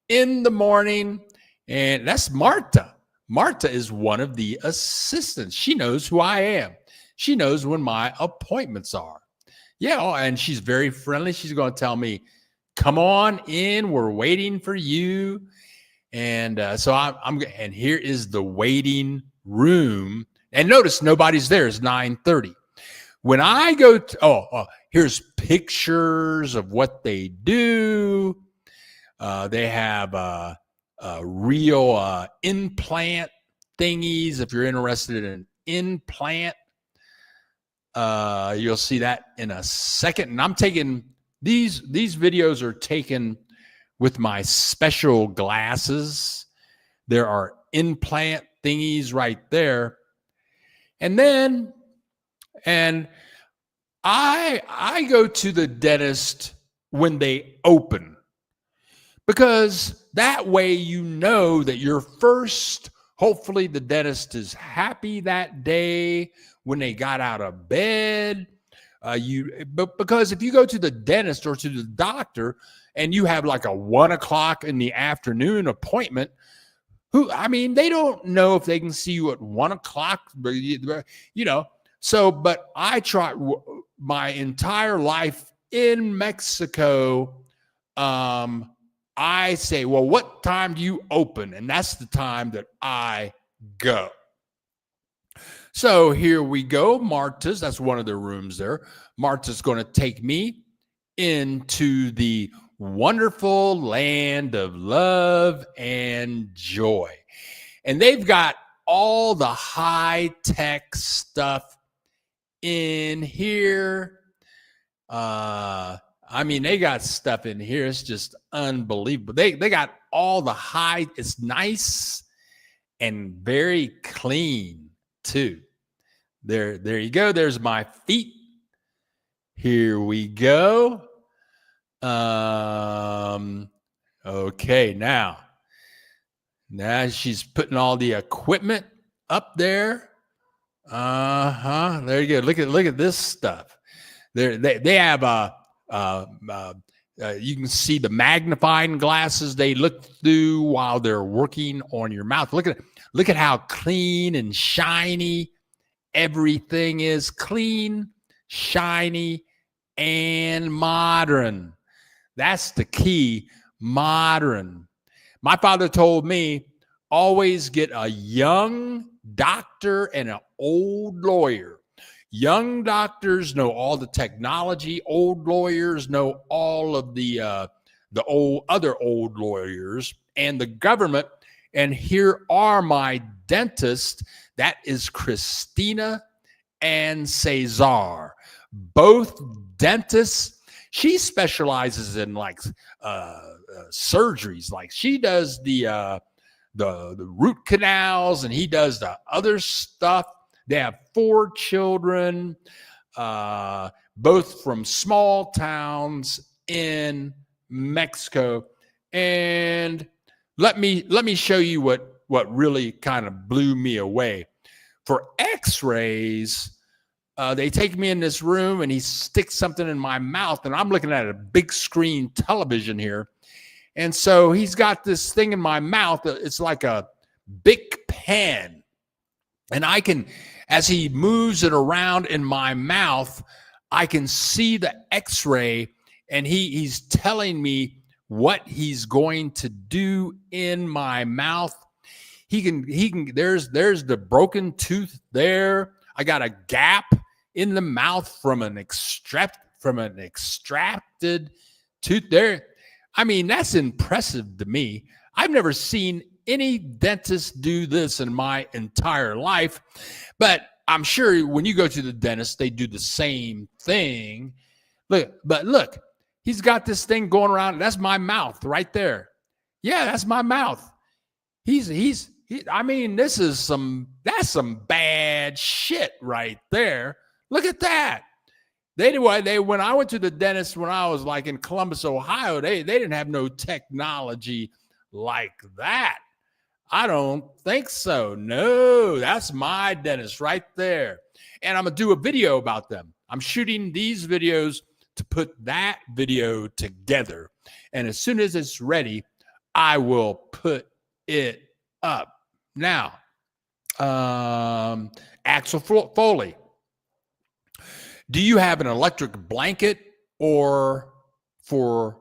in the morning. And that's Marta. Marta is one of the assistants. She knows who I am. She knows when my appointments are. Yeah, and she's very friendly. She's going to tell me, come on in. We're waiting for you. And so and here is the waiting room. And notice nobody's there. It's 9:30. When I go to, here's pictures of what they do. They have real implant thingies. If you're interested in an implant, you'll see that in a second. And I'm taking these videos are taken with my special glasses. There are implant thingies right there. And I go to the dentist when they open, because that way you know that your first Hopefully the dentist is happy that day when they got out of bed. But because if you go to the dentist or to the doctor and you have like a 1 o'clock in the afternoon appointment, they don't know if they can see you at 1 o'clock, So, but I tried my entire life in Mexico. I say, well, what time do you open? And that's the time that I go. So here we go. Marta's, that's one of their rooms there. Marta's going to take me into the wonderful land of love and joy. And they've got all the high-tech stuff in here. They got stuff in here. It's just unbelievable. They got all the it's nice and very clean too. There you go. There's my feet. Here we go. Okay, now she's putting all the equipment up there. There you go. Look at this stuff. They have you can see the magnifying glasses they look through while they're working on your mouth. Look at how clean and shiny everything is. Clean, shiny, and modern. That's the key. Modern. My father told me, always get a young doctor and an old lawyer. Young doctors know all the technology. Old lawyers know all of the other old lawyers and the government. And here are my dentists. That is Christina and Cesar, both dentists. She specializes in surgeries. Like she does the root canals, and he does the other stuff. They have 4 children, both from small towns in Mexico. And let me show you what really kind of blew me away. For X-rays, they take me in this room and he sticks something in my mouth, and I'm looking at a big screen television here. And so he's got this thing in my mouth. It's like a big pen. And I can, as he moves it around in my mouth, I can see the X-ray, and he's telling me what he's going to do in my mouth. He can, there's the broken tooth there. I got a gap in the mouth from an extracted tooth there. That's impressive to me. I've never seen any dentist do this in my entire life, but I'm sure when you go to the dentist, they do the same thing. Look, he's got this thing going around. That's my mouth right there. Yeah, that's my mouth. That's some bad shit right there. Look at that. When I went to the dentist when I was like in Columbus, Ohio, they didn't have no technology like that. I don't think so. No, that's my dentist right there. And I'm going to do a video about them. I'm shooting these videos to put that video together. And as soon as it's ready, I will put it up. Now, Axel Foley, do you have an electric blanket or for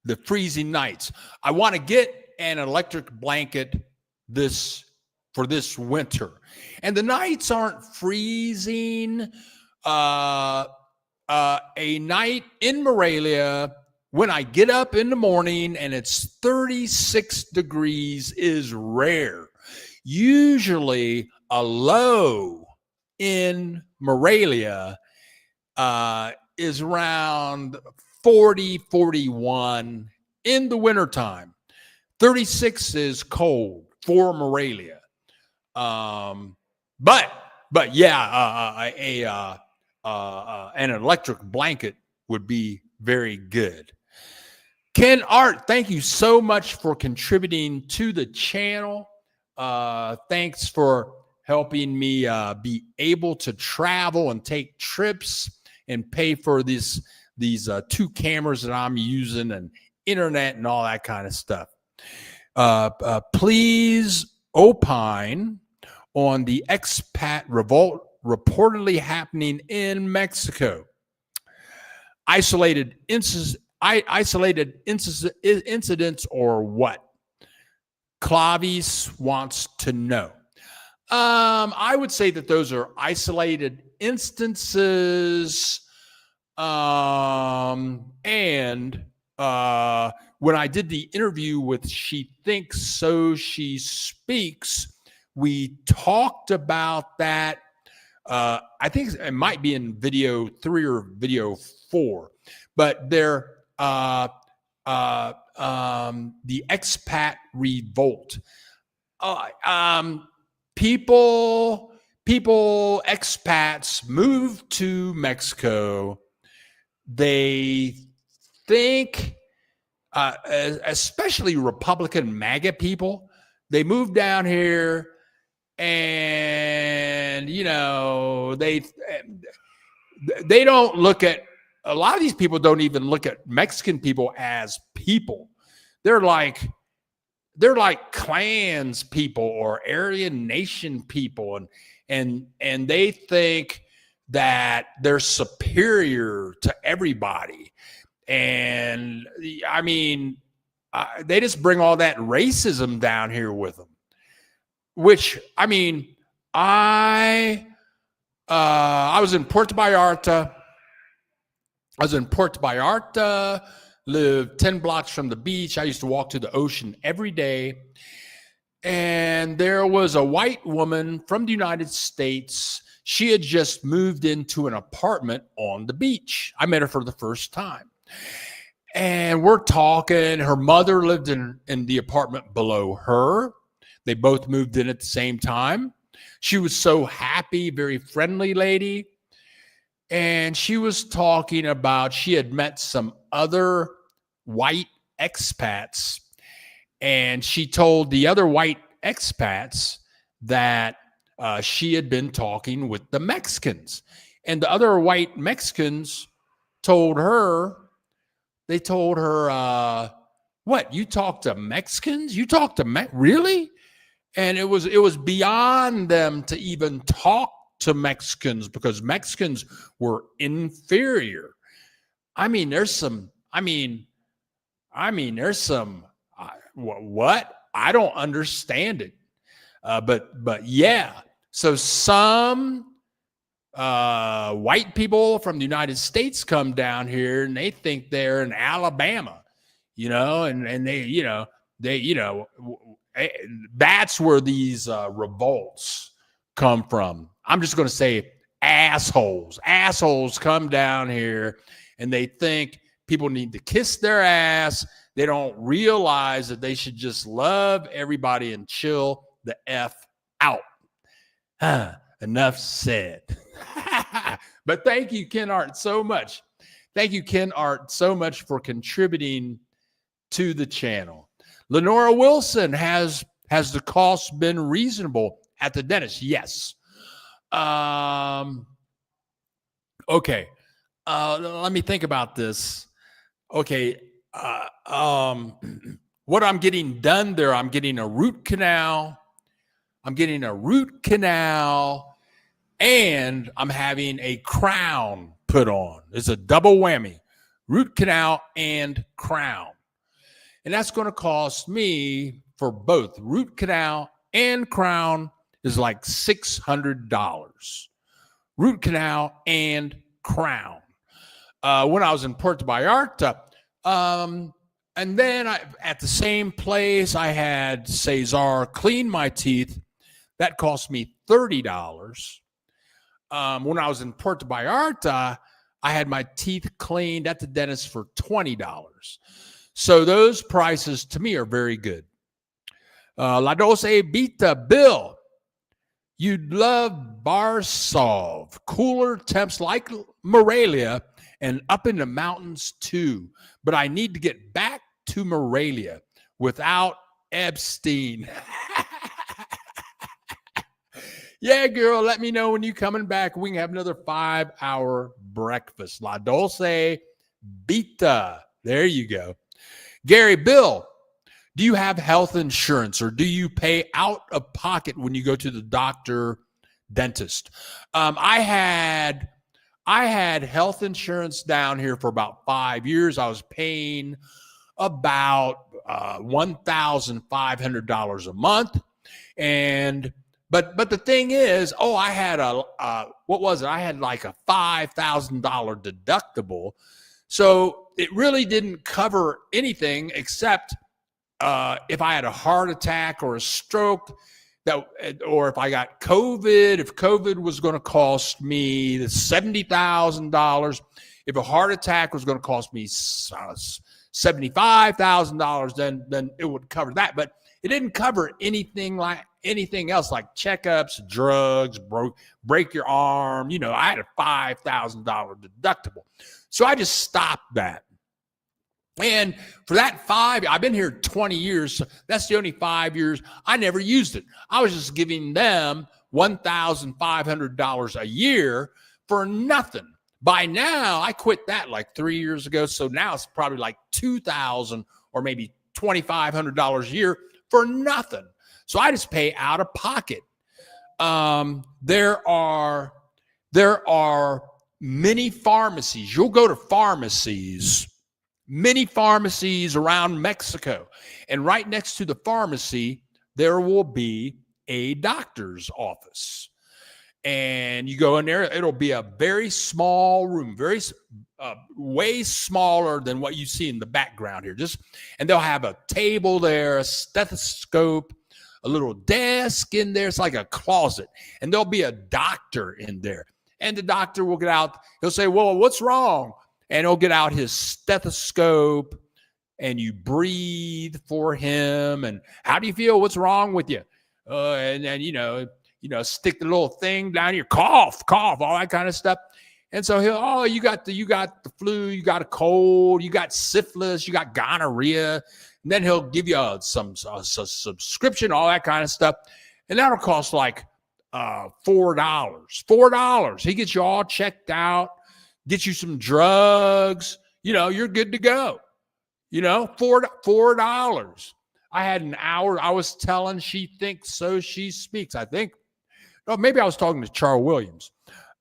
the freezing nights? I want to get an electric blanket for this winter, and the nights aren't freezing. A night in Morelia when I get up in the morning and it's 36 degrees is rare. Usually a low in Morelia is around 40, 41 in the wintertime. 36 is cold for Morelia. But yeah, an electric blanket would be very good. Ken Art, thank you so much for contributing to the channel. Thanks for helping me be able to travel and take trips and pay for these 2 cameras that I'm using and internet and all that kind of stuff. Please opine on the expat revolt reportedly happening in Mexico. Isolated incidents or what? Clavis wants to know. I would say that those are isolated instances. And when I did the interview with She Thinks So She Speaks, we talked about that. I think it might be in video 3 or video 4, but they're the expat revolt. Expats move to Mexico. They think, especially Republican MAGA people, they move down here and, they don't look at, a lot of these people don't even look at Mexican people as people. They're like clans people or Aryan Nation people. And they think that they're superior to everybody. And I mean, they just bring all that racism down here with them, which, I mean, I was in Puerto Vallarta. Lived 10 blocks from the beach. I used to walk to the ocean every day. And there was a white woman from the United States. She had just moved into an apartment on the beach. I met her for the first time. And we're talking. Her mother lived in the apartment below her. They both moved in at the same time. She was so happy, very friendly lady. And she was talking about she had met some other white expats. And she told the other white expats that she had been talking with the Mexicans. And the other white Mexicans told her, what, you talk to Mexicans? You talk to really? And it was beyond them to even talk to Mexicans because Mexicans were inferior. What? I don't understand it. But yeah. So some white people from the United States come down here and they think they're in Alabama, and that's where these revolts come from. I'm just going to say assholes. Assholes come down here and they think people need to kiss their ass. They don't realize that they should just love everybody and chill the F out. Enough said. But thank you, Ken Art, so much. Thank you, Ken Art, so much for contributing to the channel. Lenora Wilson, has the cost been reasonable at the dentist? Yes. Okay. Let me think about this. Okay. What I'm getting done there, I'm getting a root canal. And I'm having a crown put on. It's a double whammy, root canal and crown. And that's going to cost me, for both root canal and crown, is like $600. Root canal and crown. When I was in Puerto Vallarta, and then at the same place, I had Cesar clean my teeth. That cost me $30. When I was in Puerto Vallarta, I had my teeth cleaned at the dentist for $20. So those prices to me are very good. La Doce Bita Bill, you'd love Barsolve, cooler temps like Morelia and up in the mountains too. But I need to get back to Morelia without Epstein. Yeah, girl, let me know when you coming back. We can have another 5-hour breakfast. La Dulce Vita. There you go. Gary, Bill, do you have health insurance or do you pay out of pocket when you go to the doctor, dentist? I had health insurance down here for about 5 years. I was paying about $1,500 a month. And but the thing is, I had what was it? I had like a $5,000 deductible. So it really didn't cover anything except if I had a heart attack or a stroke, or if I got COVID, if COVID was going to cost me the $70,000, if a heart attack was going to cost me $75,000, then it would cover that. But it didn't cover anything else like checkups, drugs, break your arm. I had a $5,000 deductible. So I just stopped that. And for that I've been here 20 years. So that's the only 5 years I never used it. I was just giving them $1,500 a year for nothing. By now, I quit that like 3 years ago. So now it's probably like $2,000 or maybe $2,500 a year for nothing. So I just pay out of pocket. There are many pharmacies. You'll go to many pharmacies around Mexico. And right next to the pharmacy, there will be a doctor's office. And you go in there, it'll be a very small room, way smaller than what you see in the background here. And they'll have a table there, a stethoscope, a little desk in there. It's like a closet. And there'll be a doctor in there. And the doctor will get out. He'll say, well, what's wrong? And he'll get out his stethoscope and you breathe for him. And how do you feel? What's wrong with you? And then, stick the little thing down your cough, all that kind of stuff. And so you got the flu, you got a cold, you got syphilis, you got gonorrhea. And then he'll give you some subscription, all that kind of stuff. And that'll cost like $4. He gets you all checked out, get you some drugs, you're good to go. $4. I had an hour. I was telling She Thinks So She Speaks. I think, maybe I was talking to Charles Williams.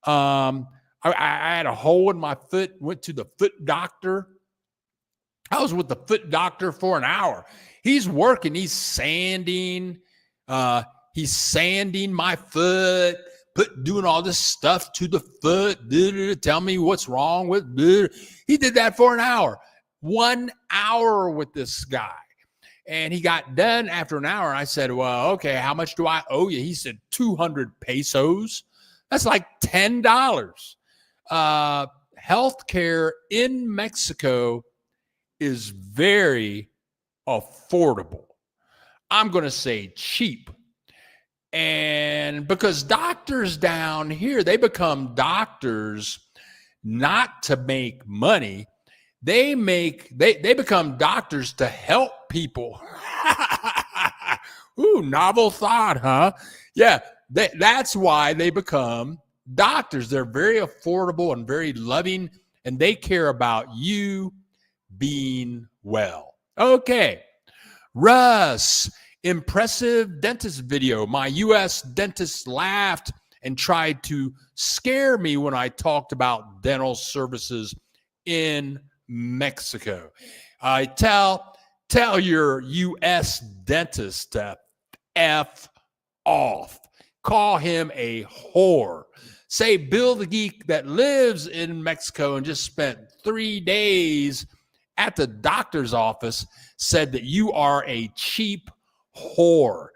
I had a hole in my foot, went to the foot doctor. I was with the foot doctor for an hour. He's working. He's sanding. He's sanding my foot, doing all this stuff to the foot. Tell me what's wrong with it. He did that for an hour. 1 hour with this guy. And he got done after an hour. And I said, well, okay, how much do I owe you? He said 200 pesos. That's like $10. Healthcare in Mexico is very affordable. I'm going to say cheap. And because doctors down here, they become doctors not to make money. They become doctors to help people. Ooh, novel thought, huh? Yeah, that's why they become doctors. They're very affordable and very loving, and they care about you being well. Okay, Russ, impressive dentist video. My U.S. dentist laughed and tried to scare me when I talked about dental services in Mexico. I tell your U.S. dentist to F off. Call him a whore. Say Bill the Geek that lives in Mexico and just spent 3 days at the doctor's office said that you are a cheap whore.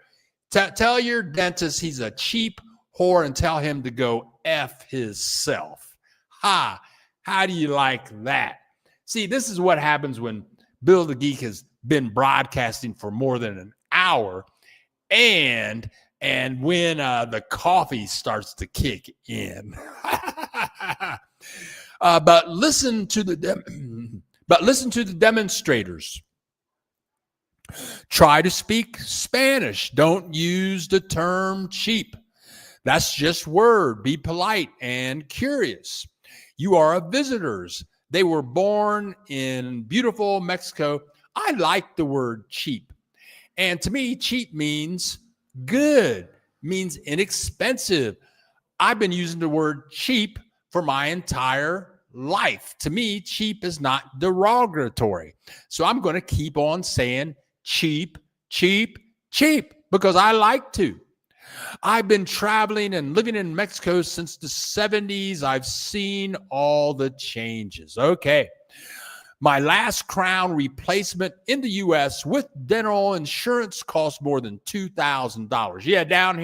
Tell your dentist he's a cheap whore and tell him to go F himself. Ha! How do you like that? See, this is what happens when Bill the Geek has been broadcasting for more than an hour and when the coffee starts to kick in. But listen to the demonstrators. Try to speak Spanish. Don't use the term cheap. That's just word. Be polite and curious. You are a visitors. They were born in beautiful Mexico. I like the word cheap. And to me, cheap means good, means inexpensive. I've been using the word cheap for my entire life. To me, cheap is not derogatory. So I'm going to keep on saying cheap, cheap, cheap, because I like to. I've been traveling and living in Mexico since the 70s. I've seen all the changes. Okay. My last crown replacement in the U.S. with dental insurance cost more than $2,000. Yeah, down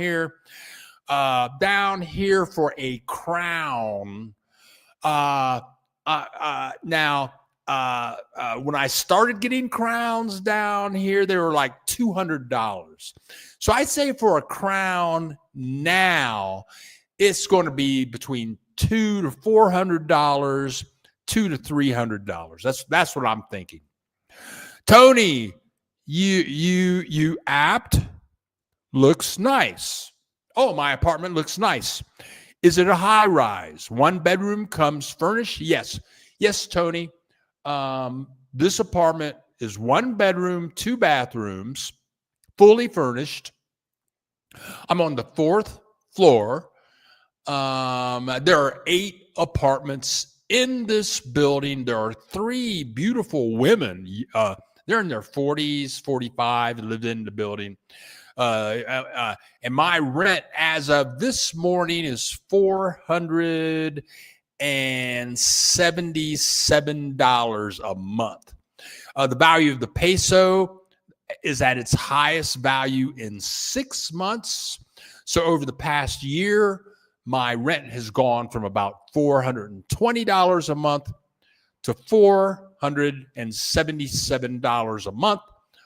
here for a crown. When I started getting crowns down here, they were like $200. So I'd say for a crown now, it's going to be between $200 to $400, $200 to $300. That's what I'm thinking. Tony, you apt. Looks nice. Oh, my apartment looks nice. Is it a high rise? 1 bedroom comes furnished? Yes, Tony. This apartment is 1 bedroom, 2 bathrooms, fully furnished. I'm on the 4th floor. There are 8 apartments in this building. There are 3 beautiful women. They're in their 40s, 45, lived in the building. And my rent as of this morning is $477 a month. The value of the peso is at its highest value in 6 months. So over the past year, my rent has gone from about $420 a month to $477 a month,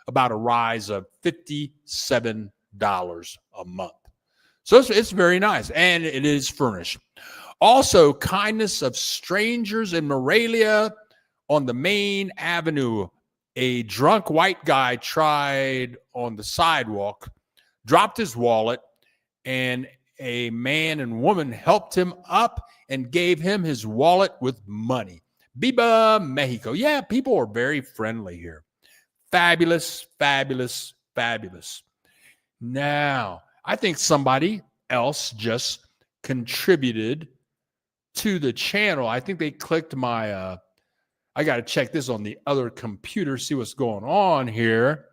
about a rise of $57 a month. So it's very nice, and it is furnished. Also, kindness of strangers in Morelia on the main avenue. A drunk white guy tried on the sidewalk, dropped his wallet, and a man and woman helped him up and gave him his wallet with money. Viva Mexico. Yeah, people are very friendly here. Fabulous, fabulous, fabulous. Now, I think somebody else just contributed to the channel. I think they clicked my, I got to check this on the other computer, see what's going on here.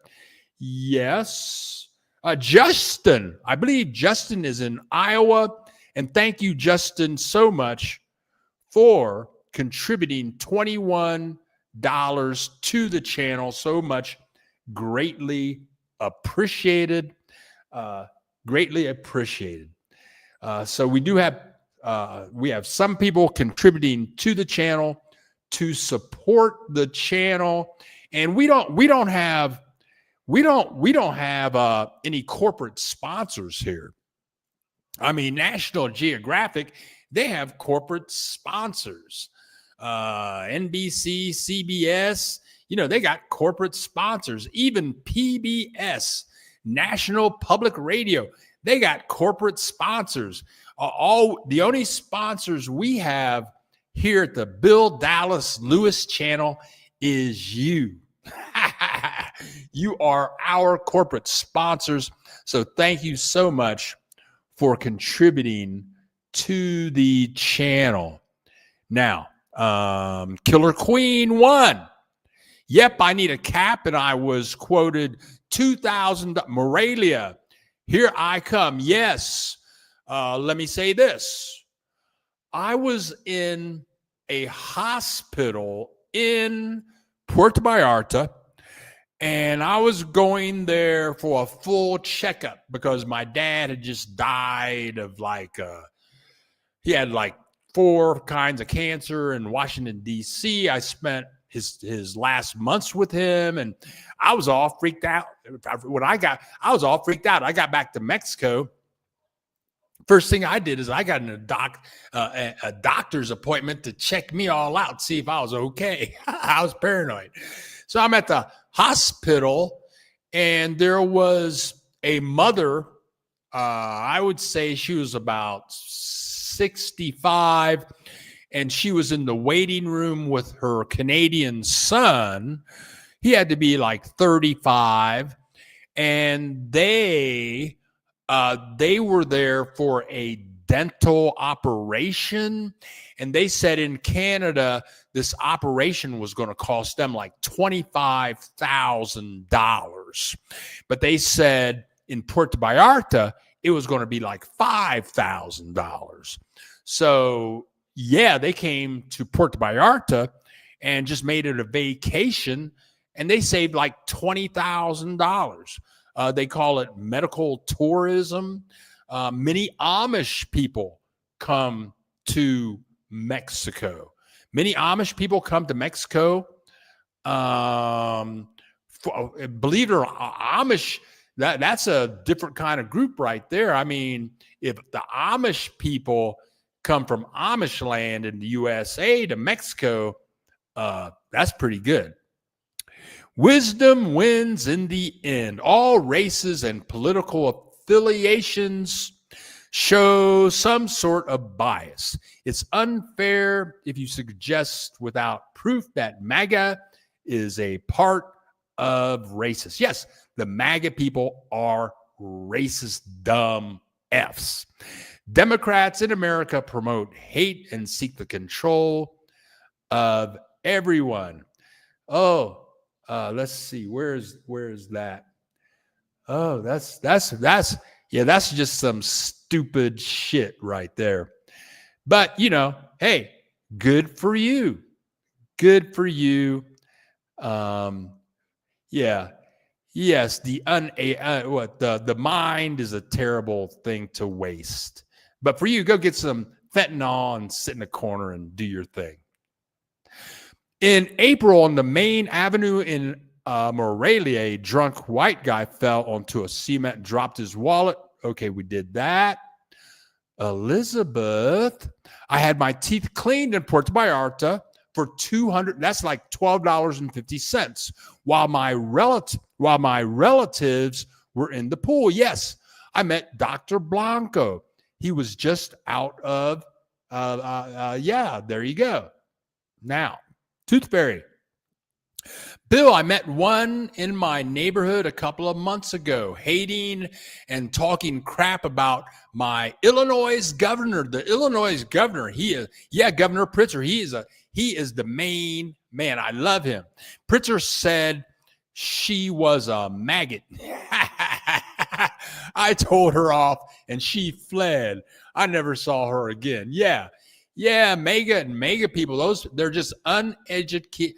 Yes. Justin, I believe Justin is in Iowa. And thank you, Justin, so much for contributing $21 to the channel. So much. Greatly appreciated. Greatly appreciated. So we do have, we have some people contributing to the channel to support the channel, and we don't have any corporate sponsors here. I mean, National Geographic, they have corporate sponsors. NBC, CBS, they got corporate sponsors. Even PBS, National Public Radio, they got corporate sponsors. The only sponsors we have here at the Bill Dallas Lewis channel is you. You are our corporate sponsors. So thank you so much for contributing to the channel. Now, Killer Queen 1. Yep, I need a cap, and I was quoted $2,000. Morelia, here I come. Yes. Let me say this. I was in a hospital in Puerto Vallarta, and I was going there for a full checkup because my dad had just died of he had 4 kinds of cancer in Washington, D.C. I spent his last months with him, and I was all freaked out. I was all freaked out. I got back to Mexico. First thing I did is I got a doctor's appointment to check me all out, see if I was okay. I was paranoid. So I'm at the hospital, and there was a mother I would say she was about 65, and she was in the waiting room with her Canadian son. He had to be like 35, and they were there for a dental operation, and they said in Canada this operation was going to cost them like $25,000, but they said in Puerto Vallarta it was going to be like $5,000. So yeah, they came to Puerto Vallarta and just made it a vacation, and they saved like $20,000. They call it medical tourism. Many Amish people come to Mexico. Many Amish people come to Mexico. Believe it or not, Amish, that's a different kind of group right there. I mean, if the Amish people come from Amish land in the USA to Mexico, that's pretty good. Wisdom wins in the end. All races and political affiliations show some sort of bias. It's unfair if you suggest without proof that MAGA is a part of racist. Yes, the MAGA people are racist, dumb Fs. Democrats in America promote hate and seek the control of everyone. Oh, let's see. Where's that? Oh, that's just some stupid shit right there. But hey, good for you. Good for you. Yeah. Yes, the mind is a terrible thing to waste. But for you, go get some fentanyl and sit in a corner and do your thing. In April, on the main avenue in Morelia, a drunk white guy fell onto a cement and dropped his wallet. Okay, we did that. Elizabeth, I had my teeth cleaned in Puerto Vallarta for $200. That's like $12.50. While my relatives were in the pool. Yes, I met Dr. Blanco. He was just out of. Yeah, there you go. Now, Tooth Fairy. Bill, I met one in my neighborhood a couple of months ago, hating and talking crap about my Illinois governor. The Illinois governor, Governor Pritzker. He is the main man. I love him. Pritzker said she was a maggot. I told her off and she fled. I never saw her again. Yeah, MAGA and MAGA people, they're just uneducated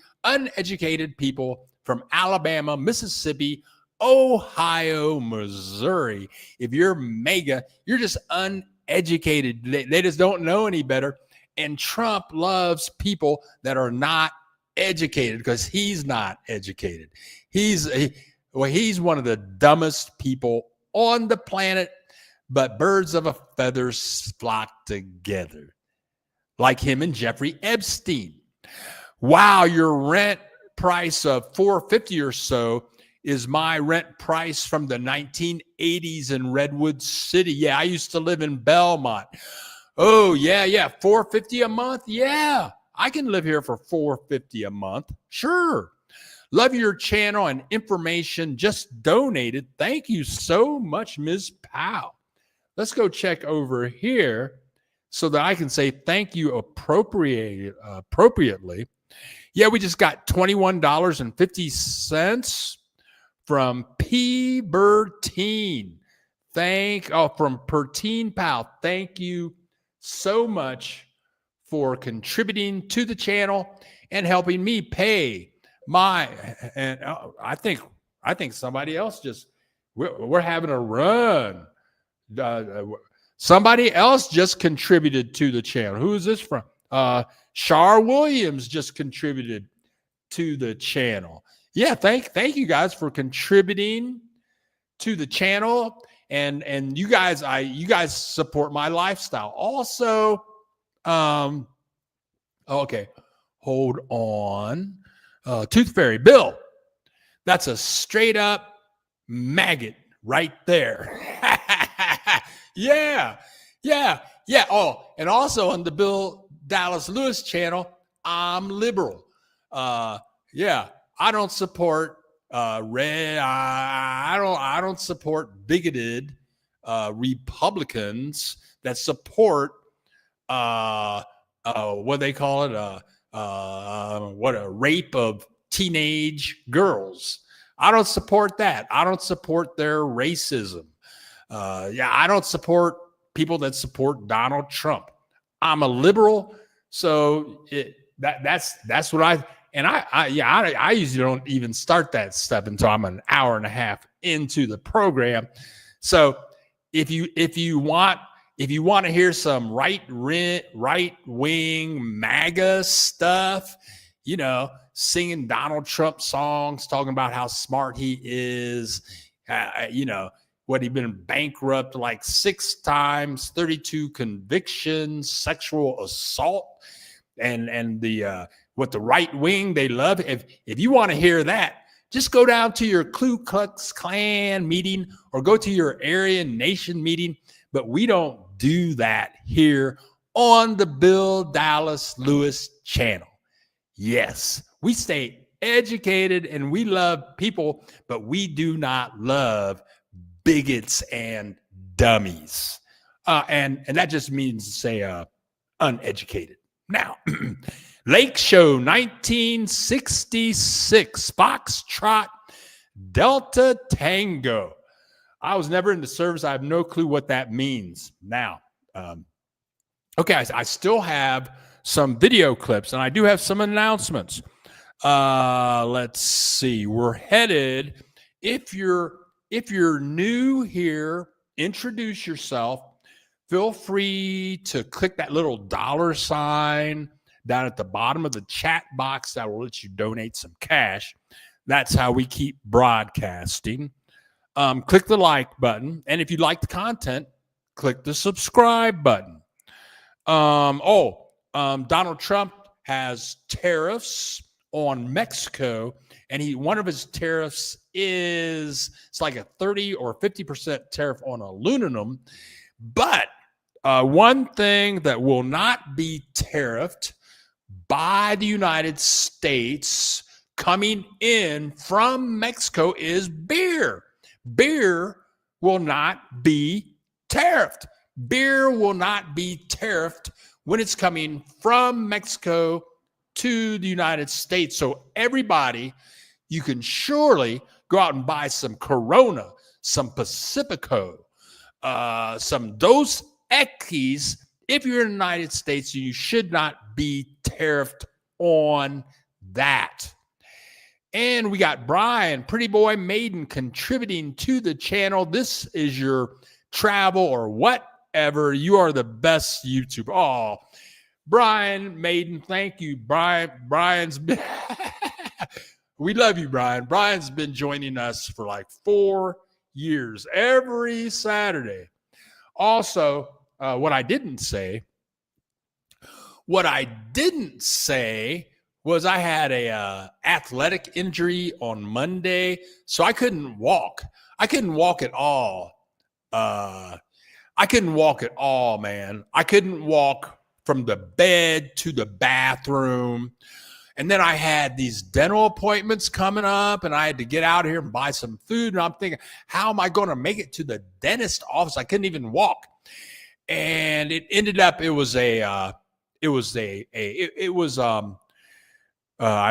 people from Alabama, Mississippi, Ohio, Missouri. If you're MAGA, you're just uneducated. They just don't know any better. And Trump loves people that are not educated because he's not educated. He's one of the dumbest people on the planet, but birds of a feather flock together. Like him and Jeffrey Epstein. Wow, your rent price of $450 or so is my rent price from the 1980s in Redwood City. Yeah, I used to live in Belmont. Oh, yeah, $450 a month. Yeah, I can live here for $450 a month. Sure. Love your channel and information just donated. Thank you so much, Ms. Powell. Let's go check over here so that I can say thank you appropriately. Yeah, we just got $21.50 from P. Bertine. From Pertine Powell. Thank you so much for contributing to the channel and helping me pay my. And I think somebody else we're having a run. Somebody else just contributed to the channel. Who is this from? Shar Williams just contributed to the channel. Yeah, thank you guys for contributing to the channel, and you guys support my lifestyle. Also, okay, hold on. Tooth Fairy Bill, that's a straight up maggot right there. Yeah, yeah, yeah. Oh, and also on the Bill Dallas Lewis channel, I'm liberal. Yeah, I don't support red. I don't support bigoted Republicans that support what they call it, what a rape of teenage girls. I don't support that. I don't support their racism. Yeah, I don't support people that support Donald Trump. I'm a liberal, so that's what I and I usually don't even start that stuff until I'm an hour and a half into the program. So if you want to hear some right wing MAGA stuff, singing Donald Trump songs, talking about how smart he is, what he'd been bankrupt like 6 times, 32 convictions, sexual assault, and the what the right wing they love. If you want to hear that, just go down to your Ku Klux Klan meeting or go to your Aryan Nation meeting. But we don't do that here on the Bill Dallas Lewis channel. Yes, we stay educated and we love people, but we do not love bigots and dummies. And that just means to say uneducated. Now, Lake Show 1966, Foxtrot Delta Tango. I was never in the service. I have no clue what that means. Now, okay, I still have some video clips and I do have some announcements. Let's see. We're headed. If you're new here, introduce yourself. Feel free to click that little $sign down at the bottom of the chat box. That will let you donate some cash. That's how we keep broadcasting. Click the like button. And if you like the content, click the subscribe button. Donald Trump has tariffs on Mexico, and one of his tariffs it's like a 30 or 50% tariff on aluminum. But one thing that will not be tariffed by the United States coming in from Mexico is beer. Beer will not be tariffed. Beer will not be tariffed when it's coming from Mexico to the United States. So everybody, you can surely go out and buy some Corona, some Pacifico, some Dos Equis. If you're in the United States, you should not be tariffed on that. And we got Brian, Pretty Boy Maiden, contributing to the channel. This is your travel or whatever. You are the best YouTuber. Oh, Brian Maiden, thank you. Brian's been we love you, Brian. Brian's been joining us for like 4 years, every Saturday. Also, what I didn't say was I had a athletic injury on Monday, so I couldn't walk. I couldn't walk at all. Man. I couldn't walk from the bed to the bathroom. And then I had these dental appointments coming up, and I had to get out here and buy some food. And I'm thinking, how am I going to make it to the dentist office? I couldn't even walk. And it ended up, I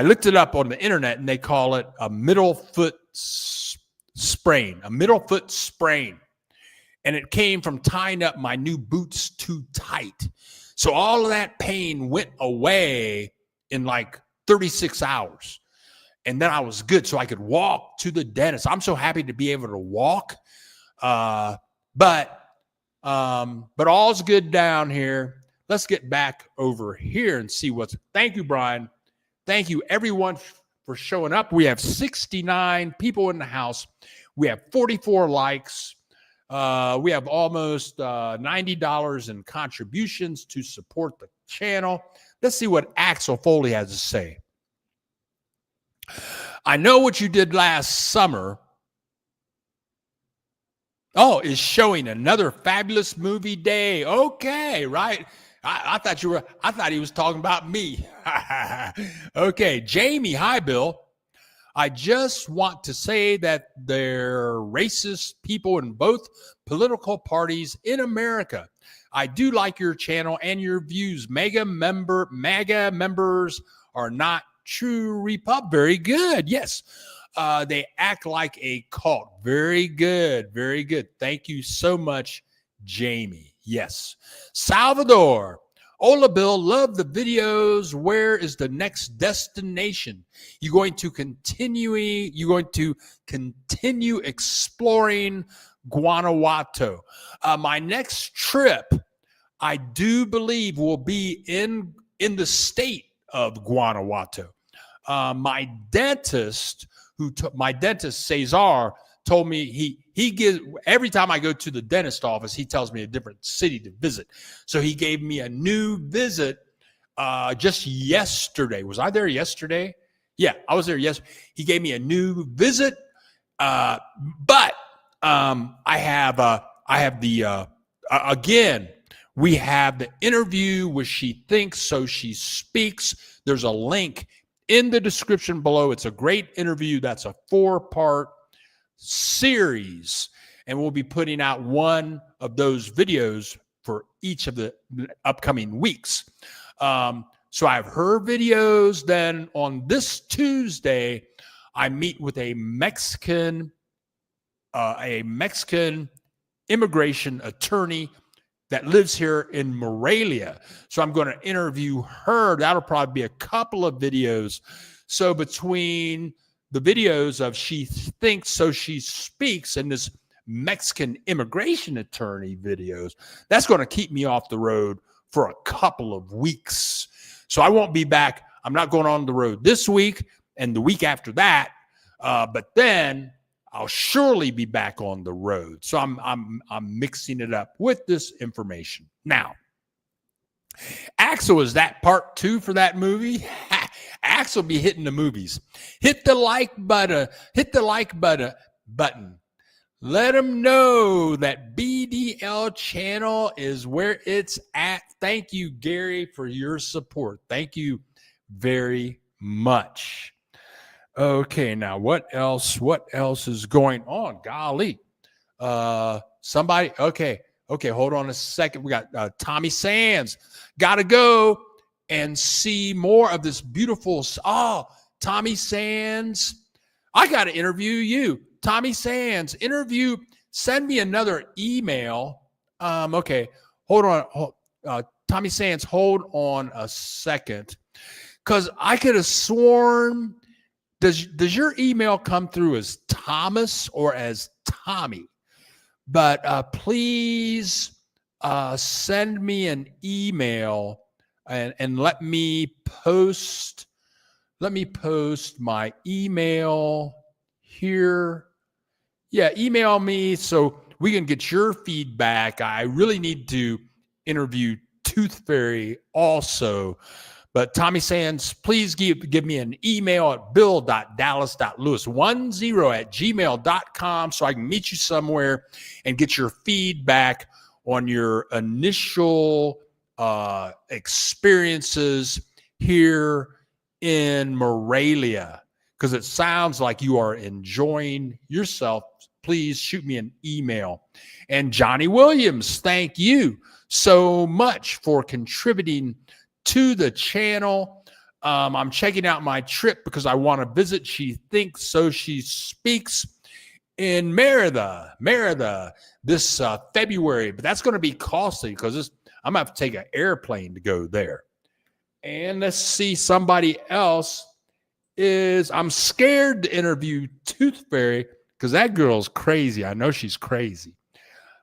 looked it up on the internet, and they call it a middle foot sprain. And it came from tying up my new boots too tight. So all of that pain went away in like 36 hours. And then I was good. So I could walk to the dentist. I'm so happy to be able to walk. But all's good down here. Let's get back over here and see thank you, Brian. Thank you, everyone, for showing up. We have 69 people in the house. We have 44 likes. We have almost $90 in contributions to support the channel. Let's see what Axel Foley has to say. I know what you did last summer. Oh, is showing another fabulous movie day. Okay, right. I thought he was talking about me. Okay, Jamie, hi, Bill. I just want to say that they're racist people in both political parties in America. I do like your channel and your views. MAGA members are not true Repub. Very good. Yes. They act like a cult. Very good. Very good. Thank you so much, Jamie. Yes. Salvador. Hola, Bill. Love the videos. Where is the next destination? You're going to continue exploring Guanajuato. My next trip, I do believe, will be in the state of Guanajuato. My dentist Cesar told me he gives, every time I go to the dentist office, he tells me a different city to visit. So he gave me a new visit just yesterday. Was I there yesterday? Yeah, I was there yesterday. He gave me a new visit, but I have the again. We have the interview with She Thinks, So She Speaks. There's a link in the description below. It's a great interview. That's a 4-part series, and we'll be putting out one of those videos for each of the upcoming weeks. So I have her videos. Then on this Tuesday, I meet with a Mexican immigration attorney that lives here in Morelia. So I'm going to interview her. That'll probably be a couple of videos. So between the videos of She Thinks, So She Speaks, and this Mexican immigration attorney videos, that's going to keep me off the road for a couple of weeks. So I won't be back. I'm not going on the road this week and the week after that. But then I'll surely be back on the road. So I'm mixing it up with this information. Now, Axel, is that part 2 for that movie? Axel be hitting the movies. Hit the like button. Hit the like button. Let them know that BDL channel is where it's at. Thank you, Gary, for your support. Thank you very much. Okay, now what else? What else is going on? Golly. Somebody, okay, hold on a second. We got Tommy Sands. Gotta go and see more of this beautiful. Oh, Tommy Sands. I gotta interview you. Tommy Sands, send me another email. Okay, hold on. Tommy Sands, hold on a second. Because I could have sworn. Does your email come through as Thomas or as Tommy? But please send me an email and let me post my email here. Yeah, email me so we can get your feedback. I really need to interview Tooth Fairy also. But Tommy Sands, please give me an email at bill.dallas.lewis10@gmail.com so I can meet you somewhere and get your feedback on your initial experiences here in Morelia, because it sounds like you are enjoying yourself. Please shoot me an email. And Johnny Williams, thank you so much for contributing to the channel. I'm checking out my trip because I want to visit She Thinks, So She Speaks in Merida this February. But that's going to be costly because I'm going to have to take an airplane to go there. And let's see, somebody else I'm scared to interview Tooth Fairy because that girl's crazy. I know she's crazy.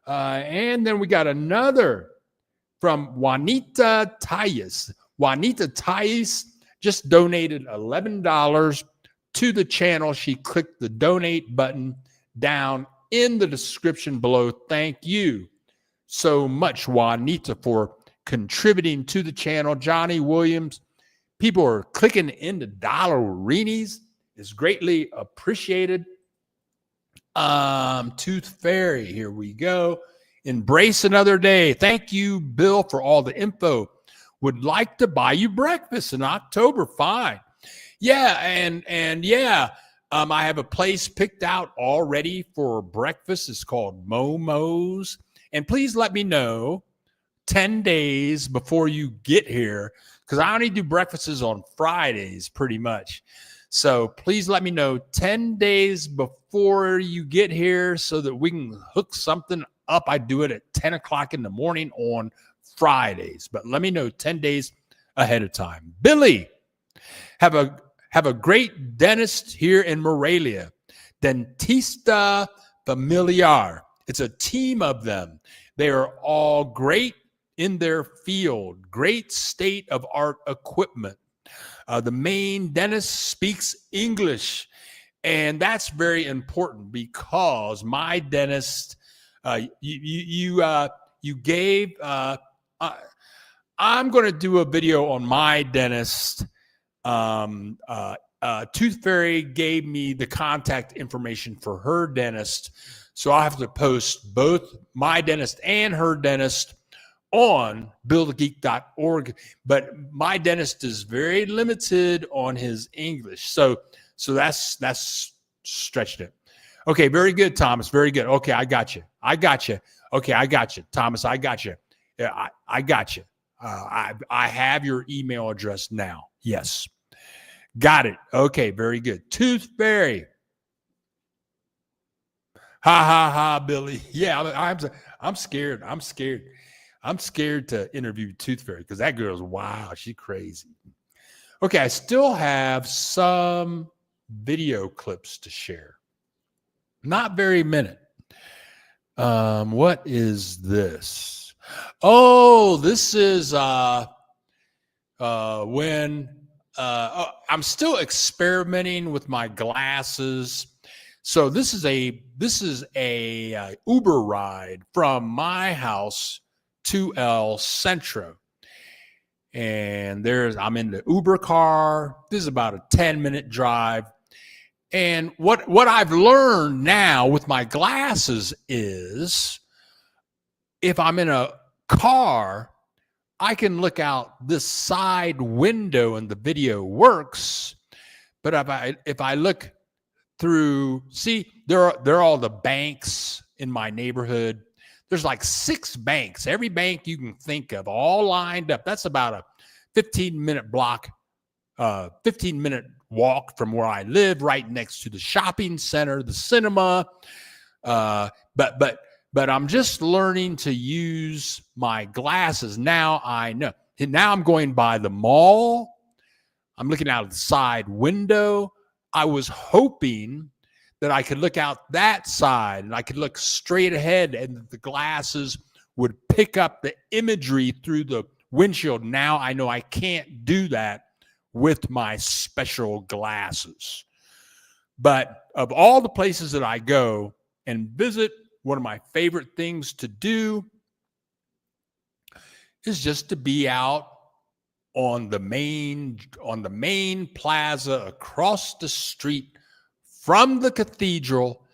And then we got another from Juanita Tyus. Juanita Tyus just donated $11 to the channel. She clicked the donate button down in the description below. Thank you so much, Juanita, for contributing to the channel. Johnny Williams, people are clicking into dollar-rinis. It's greatly appreciated. Tooth Fairy. Here we go. Embrace another day. Thank you, Bill, for all the info. Would like to buy you breakfast in October. Fine. Yeah, and yeah, I have a place picked out already for breakfast. It's called Momo's. And please let me know 10 days before you get here, because I only do breakfasts on Fridays pretty much. So please let me know 10 days before you get here so that we can hook something up. I do it at 10 o'clock in the morning on Fridays, but let me know 10 days ahead of time. Billy, have a great dentist here in Morelia. Dentista Familiar. It's a team of them. They are all great in their field, great state of art equipment. The main dentist speaks English, and that's very important because my dentist, you gave. I'm going to do a video on my dentist. Tooth Fairy gave me the contact information for her dentist, so I have to post both my dentist and her dentist on buildthegeek.org, but my dentist is very limited on his English. So that's stretched it. Okay, very good, Thomas. Very good. Okay, I got you. Okay, I got you. Thomas, I got you. Yeah, I got you. I have your email address now. Yes. Got it. Okay, very good. Tooth Fairy. Ha ha ha, Billy. Yeah, I'm scared. I'm scared to interview Tooth Fairy because that girl's wild. She's crazy. Okay, I still have some video clips to share. Not very many. What is this? Oh, this is when I'm still experimenting with my glasses. So this is a Uber ride from my house to El Centro. And I'm in the Uber car. This is about a 10-minute drive. And what I've learned now with my glasses is if I'm in a car, I can look out this side window and the video works. But if I look through, see, there are all the banks in my neighborhood. There's like 6 banks, every bank you can think of, all lined up. That's about a 15-minute block, 15-minute walk from where I live, right next to the shopping center, the cinema. But I'm just learning to use my glasses. Now I know. And now I'm going by the mall. I'm looking out of the side window. I was hoping that I could look out that side and I could look straight ahead and the glasses would pick up the imagery through the windshield. Now I know I can't do that with my special glasses. But of all the places that I go and visit, one of my favorite things to do is just to be out on the main plaza across the street from the cathedral.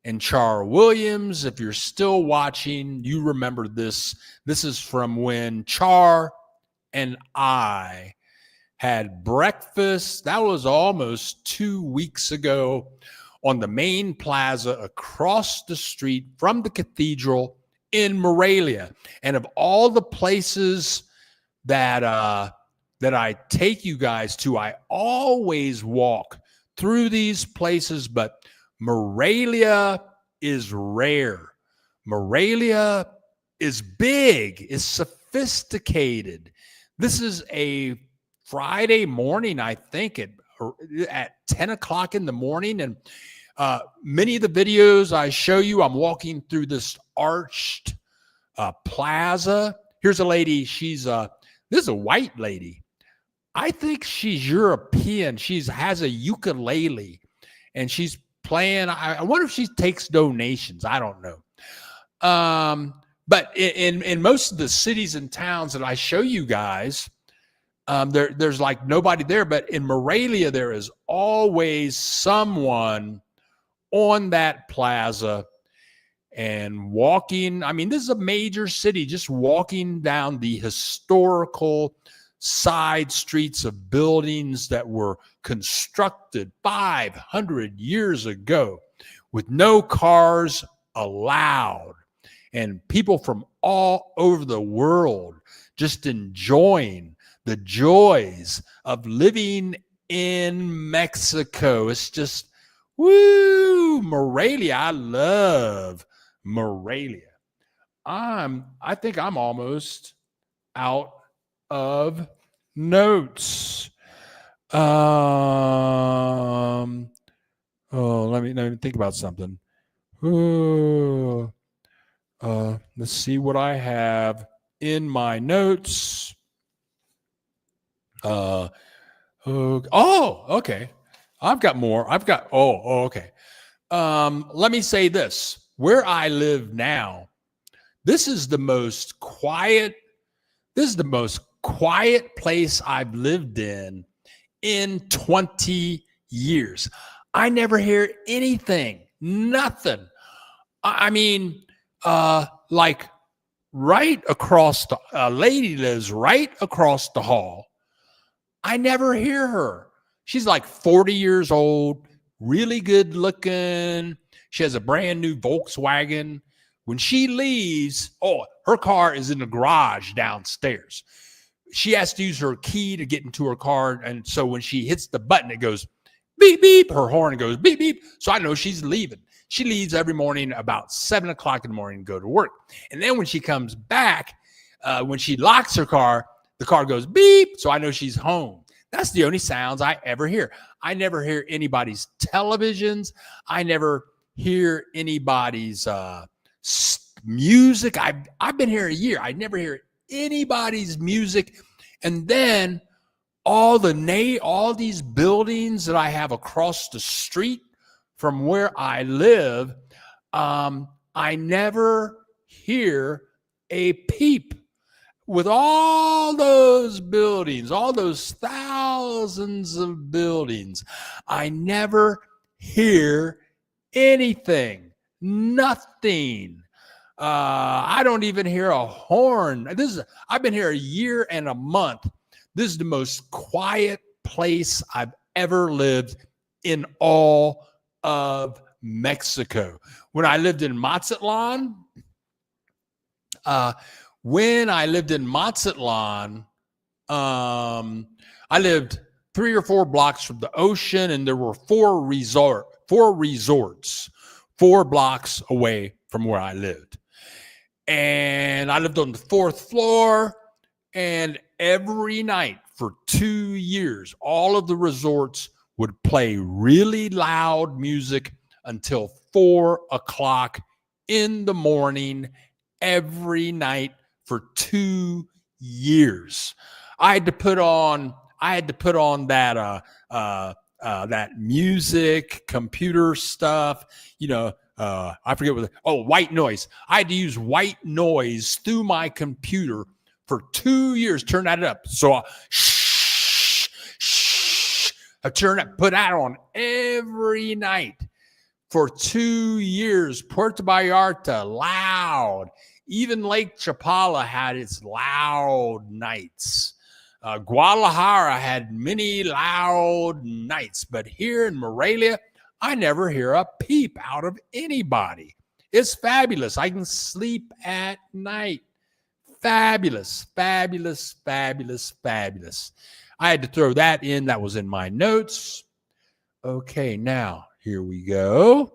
And Char Williams, if you're still watching, you remember this. This is from when Char and I had breakfast. That was almost 2 weeks ago on the main plaza across the street from the cathedral in Morelia. And of all the places that I take you guys to, I always walk through these places, but Morelia is rare. Morelia is big, is sophisticated. This is a Friday morning, I think, at 10 o'clock in the morning. And many of the videos I show you, I'm walking through this arched plaza. Here's a lady. This is a white lady. I think she's European. She has a ukulele and she's playing. I wonder if she takes donations. I don't know. But in most of the cities and towns that I show you guys, there's like nobody there. But in Morelia, there is always someone on that plaza and walking. I mean, this is a major city, just walking down the historical side streets of buildings that were constructed 500 years ago with no cars allowed, and people from all over the world just enjoying the joys of living in Mexico. It's just, woo, Morelia. I love Morelia. I think I'm almost out of notes. Oh, let me think about something. Let's see what I have in my notes. Okay. I've got more. Okay. Let me say this. Where I live now, this is the most quiet place I've lived in 20 years. I never hear anything, nothing. I mean, like right across a lady lives right across the hall. I never hear her. She's like 40 years old, really good looking. She has a brand new Volkswagen. When she leaves, her car is in the garage downstairs. She has to use her key to get into her car. And so when she hits the button, it goes beep, beep. Her horn goes beep, beep. So I know she's leaving. She leaves every morning about 7 o'clock in the morning to go to work. And then when she comes back, when she locks her car, the car goes beep. So I know she's home. That's the only sounds I ever hear. I never hear anybody's televisions. I never hear anybody's music. I've been here a year. I never hear anybody's music. And then all these buildings that I have across the street from where I live, I never hear a peep. With all those buildings, all those thousands of buildings, I never hear anything, nothing. I don't even hear a horn. I've been here a year and a month. This is the most quiet place I've ever lived in all of Mexico. When I lived in Mazatlan, I lived 3 or 4 blocks from the ocean, and there were 4 resorts 4 blocks away from where I lived. And I lived on the 4th floor, and every night for 2 years, all of the resorts would play really loud music until 4 o'clock in the morning every night for 2 years. I had to put on that music, computer stuff, I forget white noise. I had to use white noise through my computer for 2 years, turn that up. So I put that on every night for 2 years. Puerto Vallarta, loud. Even Lake Chapala had its loud nights. Guadalajara had many loud nights. But here in Morelia, I never hear a peep out of anybody. It's fabulous. I can sleep at night. Fabulous, fabulous, fabulous, fabulous. I had to throw that in. That was in my notes. Okay, now here we go.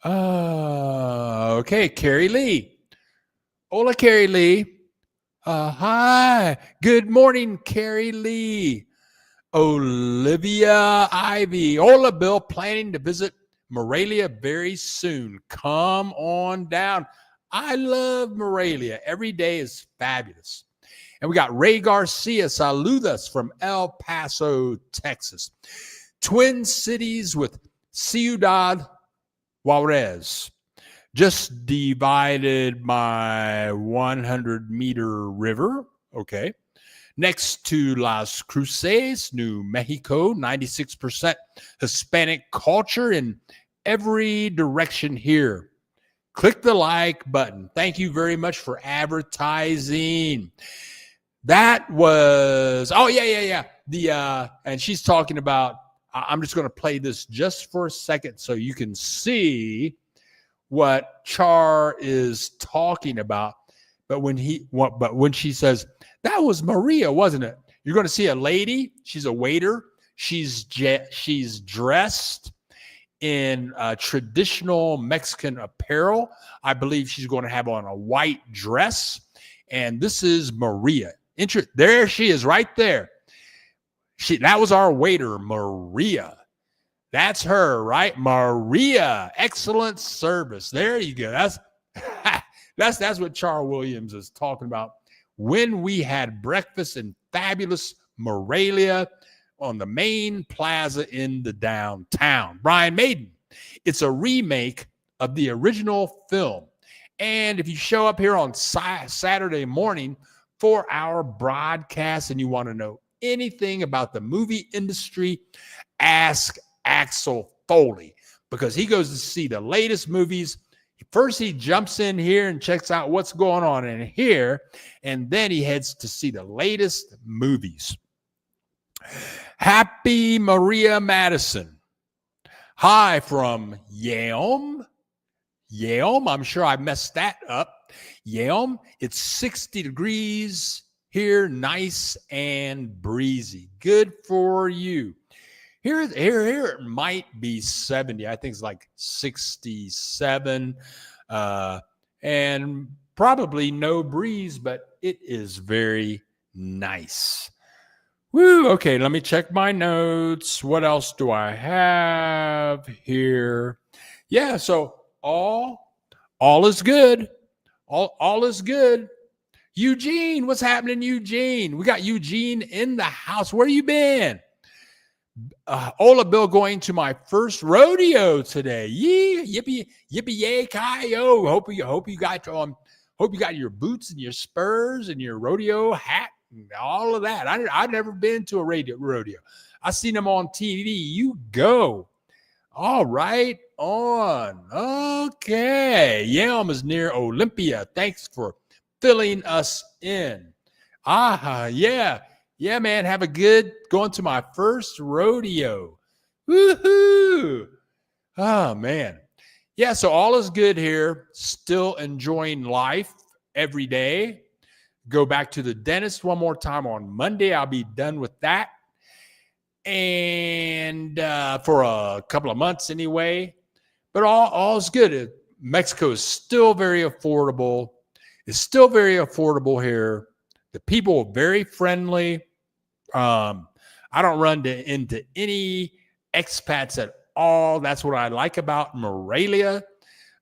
Okay, Carrie Lee. Hola, Carrie Lee. Hi. Good morning, Carrie Lee. Olivia Ivy. Hola, Bill. Planning to visit Morelia very soon. Come on down. I love Morelia. Every day is fabulous. And we got Ray Garcia. Saludas from El Paso, Texas. Twin cities with Ciudad Juarez. Just divided by 100-meter river. Okay. Next to Las Cruces, New Mexico, 96% Hispanic culture in every direction here. Click the like button. Thank you very much for advertising. That was, oh, yeah. And she's talking about, I'm just going to play this just for a second so you can see what Char is talking about. But when she says, that was Maria, wasn't it? You're going to see a lady. She's a waiter. She's dressed in traditional Mexican apparel. I believe she's going to have on a white dress. And this is Maria. There she is right there. That was our waiter, Maria. That's her, right? Maria. Excellent service. There you go. That's what Char Williams is talking about. When we had breakfast in fabulous Morelia on the main plaza in the downtown. Brian Maiden. It's a remake of the original film. And if you show up here on Saturday morning for our broadcast and you want to know anything about the movie industry, ask Axel Foley, because he goes to see the latest movies. First, he jumps in here and checks out what's going on in here, and then he heads to see the latest movies. Happy Maria Madison. Hi from Yelm. I'm sure I messed that up. Yelm. It's 60 degrees here, nice and breezy. Good for you. Here it might be 70. I think it's like 67, and probably no breeze, but it is very nice. Woo, okay, let me check my notes. What else do I have here? Yeah, so all is good. All is good. Eugene, what's happening, Eugene? We got Eugene in the house. Where you been? Ola Bill going to my first rodeo today. Yippee yay ki-yo. Hope you got your boots and your spurs and your rodeo hat and all of that. I've never been to a rodeo. I seen them on TV. You go. All right, on. Okay. Yelm is near Olympia. Thanks for filling us in. Yeah. Yeah, man, have a good going to my first rodeo. Woohoo! Oh, man. Yeah, so all is good here. Still enjoying life every day. Go back to the dentist one more time on Monday. I'll be done with that. And for a couple of months anyway. But all is good. Mexico is still very affordable. It's still very affordable here. The people are very friendly. I don't run into any expats at all. That's what I like about Morelia.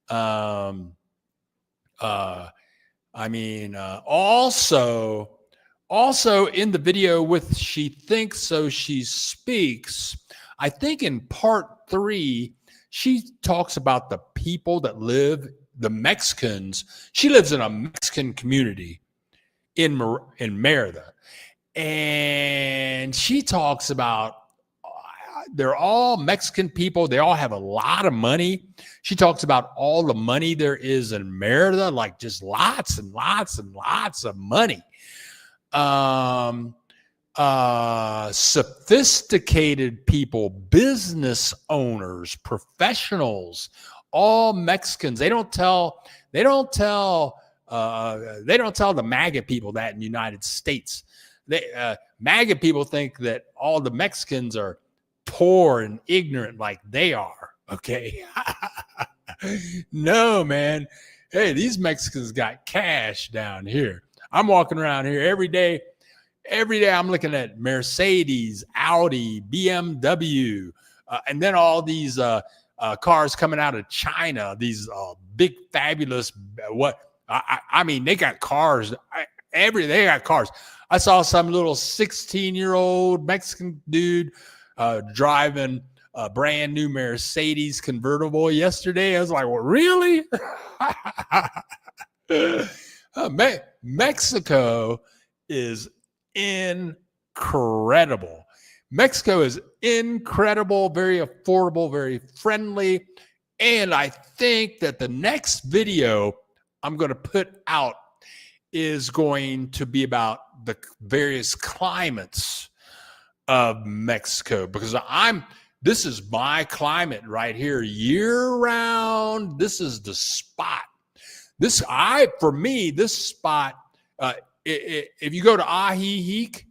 Also in the video with She Thinks So She Speaks, I think in part 3, she talks about the people that live, the Mexicans. She lives in a Mexican community in Merida. And she talks about they're all Mexican people. They all have a lot of money. She talks about all the money there is in Merida, like just lots and lots and lots of money. Sophisticated people, business owners, professionals, all Mexicans. They don't tell the MAGA people that in the United States. MAGA people think that all the Mexicans are poor and ignorant like they are. Okay. No, man. Hey, these Mexicans got cash down here. I'm walking around here every day. Every day I'm looking at Mercedes, Audi, BMW, and then all these cars coming out of China, these big, fabulous, they got cars. They got cars. I saw some little 16-year-old Mexican dude driving a brand new Mercedes convertible yesterday. I was like, well, really? Mexico is incredible. Mexico is incredible, very affordable, very friendly. And I think that the next video I'm going to put out is going to be about the various climates of Mexico, because this is my climate right here, year round. This is the spot. For me, this spot, if you go to Ajijic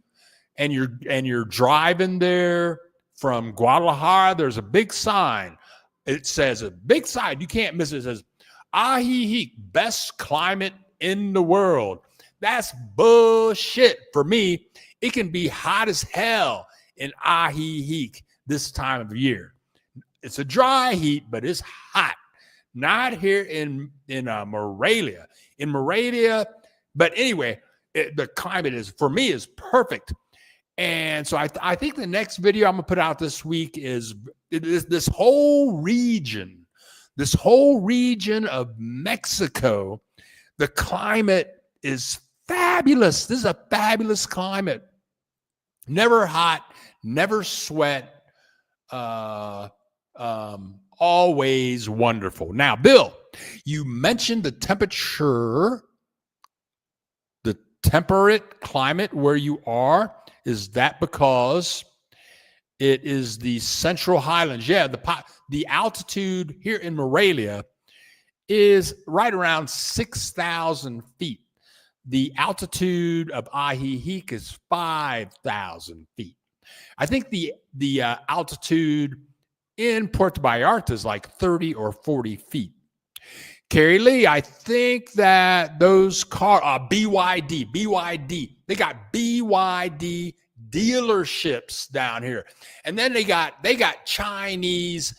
and you're driving there from Guadalajara, there's a big sign. It says, a big sign, you can't miss it. It says, Ajijic, best climate in the world. That's bullshit. For me, it can be hot as hell in Ajijic this time of year. It's a dry heat, but it's hot. Not here in Morelia. In Morelia, but anyway, the climate is, for me, is perfect. And so I think the next video I'm gonna put out this week is this whole region of Mexico. The climate is fabulous. This is a fabulous climate. Never hot, never sweat. Always wonderful. Now, Bill, you mentioned the temperature, the temperate climate where you are. Is that because it is the Central Highlands? Yeah, the altitude here in Morelia is right around 6,000 feet. The altitude of Ajijic is 5,000 feet. I think the altitude in Puerto Vallarta is like 30 or 40 feet. Carrie Lee, I think that those BYD, they got BYD dealerships down here. And then they got Chinese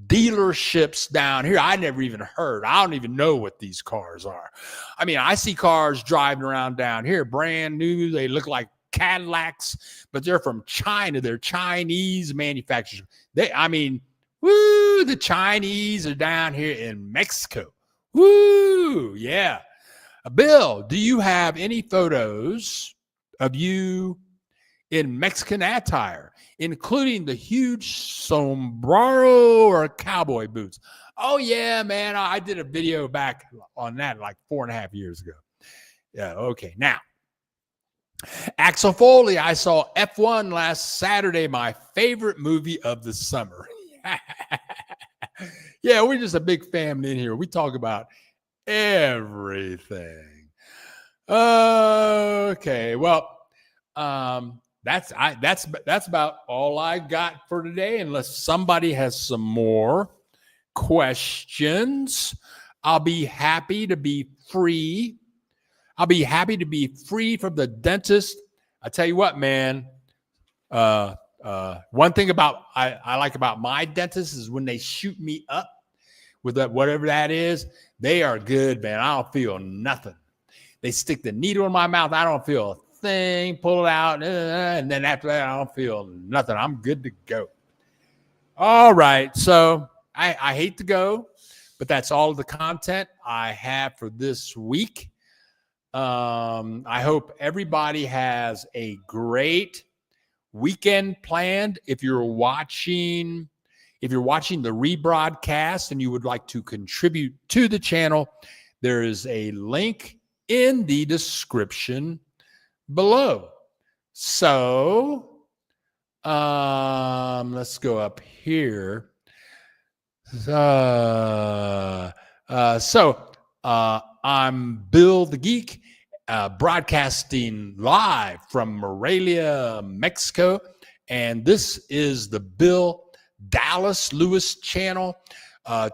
dealerships down here. I never even heard. I don't even know what these cars are. I mean, I see cars driving around down here, brand new. They look like Cadillacs, but they're from China. They're Chinese manufacturers. The Chinese are down here in Mexico. Woo, yeah. Bill, do you have any photos of you in Mexican attire, including the huge sombrero or cowboy boots? Oh, yeah, man. I did a video back on that like 4.5 years ago. Yeah, okay. Now, Axel Foley, I saw F1 last Saturday, my favorite movie of the summer. Yeah, we're just a big family in here. We talk about everything. Okay, well, that's about all I got for today. Unless somebody has some more questions, I'll be happy to be free. I'll be happy to be free from the dentist. I tell you what, man. One thing I like about my dentist is when they shoot me up with that, whatever that is, they are good, man. I don't feel nothing. They stick the needle in my mouth. I don't feel a thing. Pull it out, and then after that, I don't feel nothing. I'm good to go. All right, so I hate to go, but that's all the content I have for this week. I hope everybody has a great weekend planned. If you're watching the rebroadcast and you would like to contribute to the channel, there is a link in the description below. So let's go up here. I'm Bill the Geek, broadcasting live from Morelia, Mexico. And this is the Bill Dallas Lewis channel.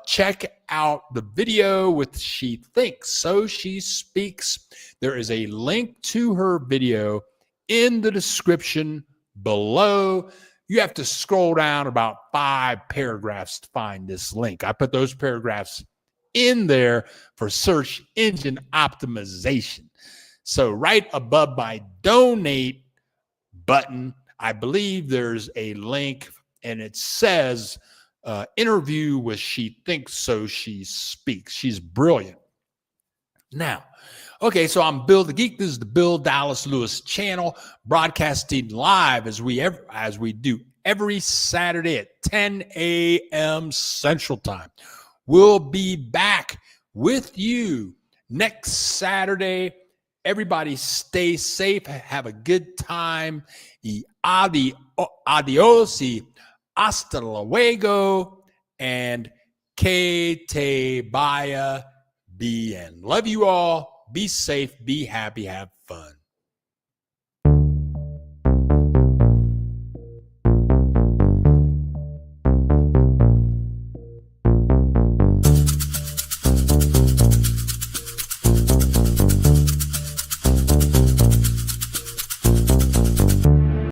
Check out the video with She Thinks, So She Speaks. There is a link to her video in the description below. You have to scroll down about 5 paragraphs to find this link. I put those paragraphs in there for search engine optimization. So right above my donate button, I believe there's a link and it says interview with She Thinks, So She Speaks. She's brilliant. Now, okay, so I'm Bill the Geek. This is the Bill Dallas Lewis channel, broadcasting live as we do every Saturday at 10 a.m. Central Time. We'll be back with you next Saturday. Everybody stay safe. Have a good time. Adios. Hasta luego. And que te vaya bien. Love you all. Be safe. Be happy. Have fun.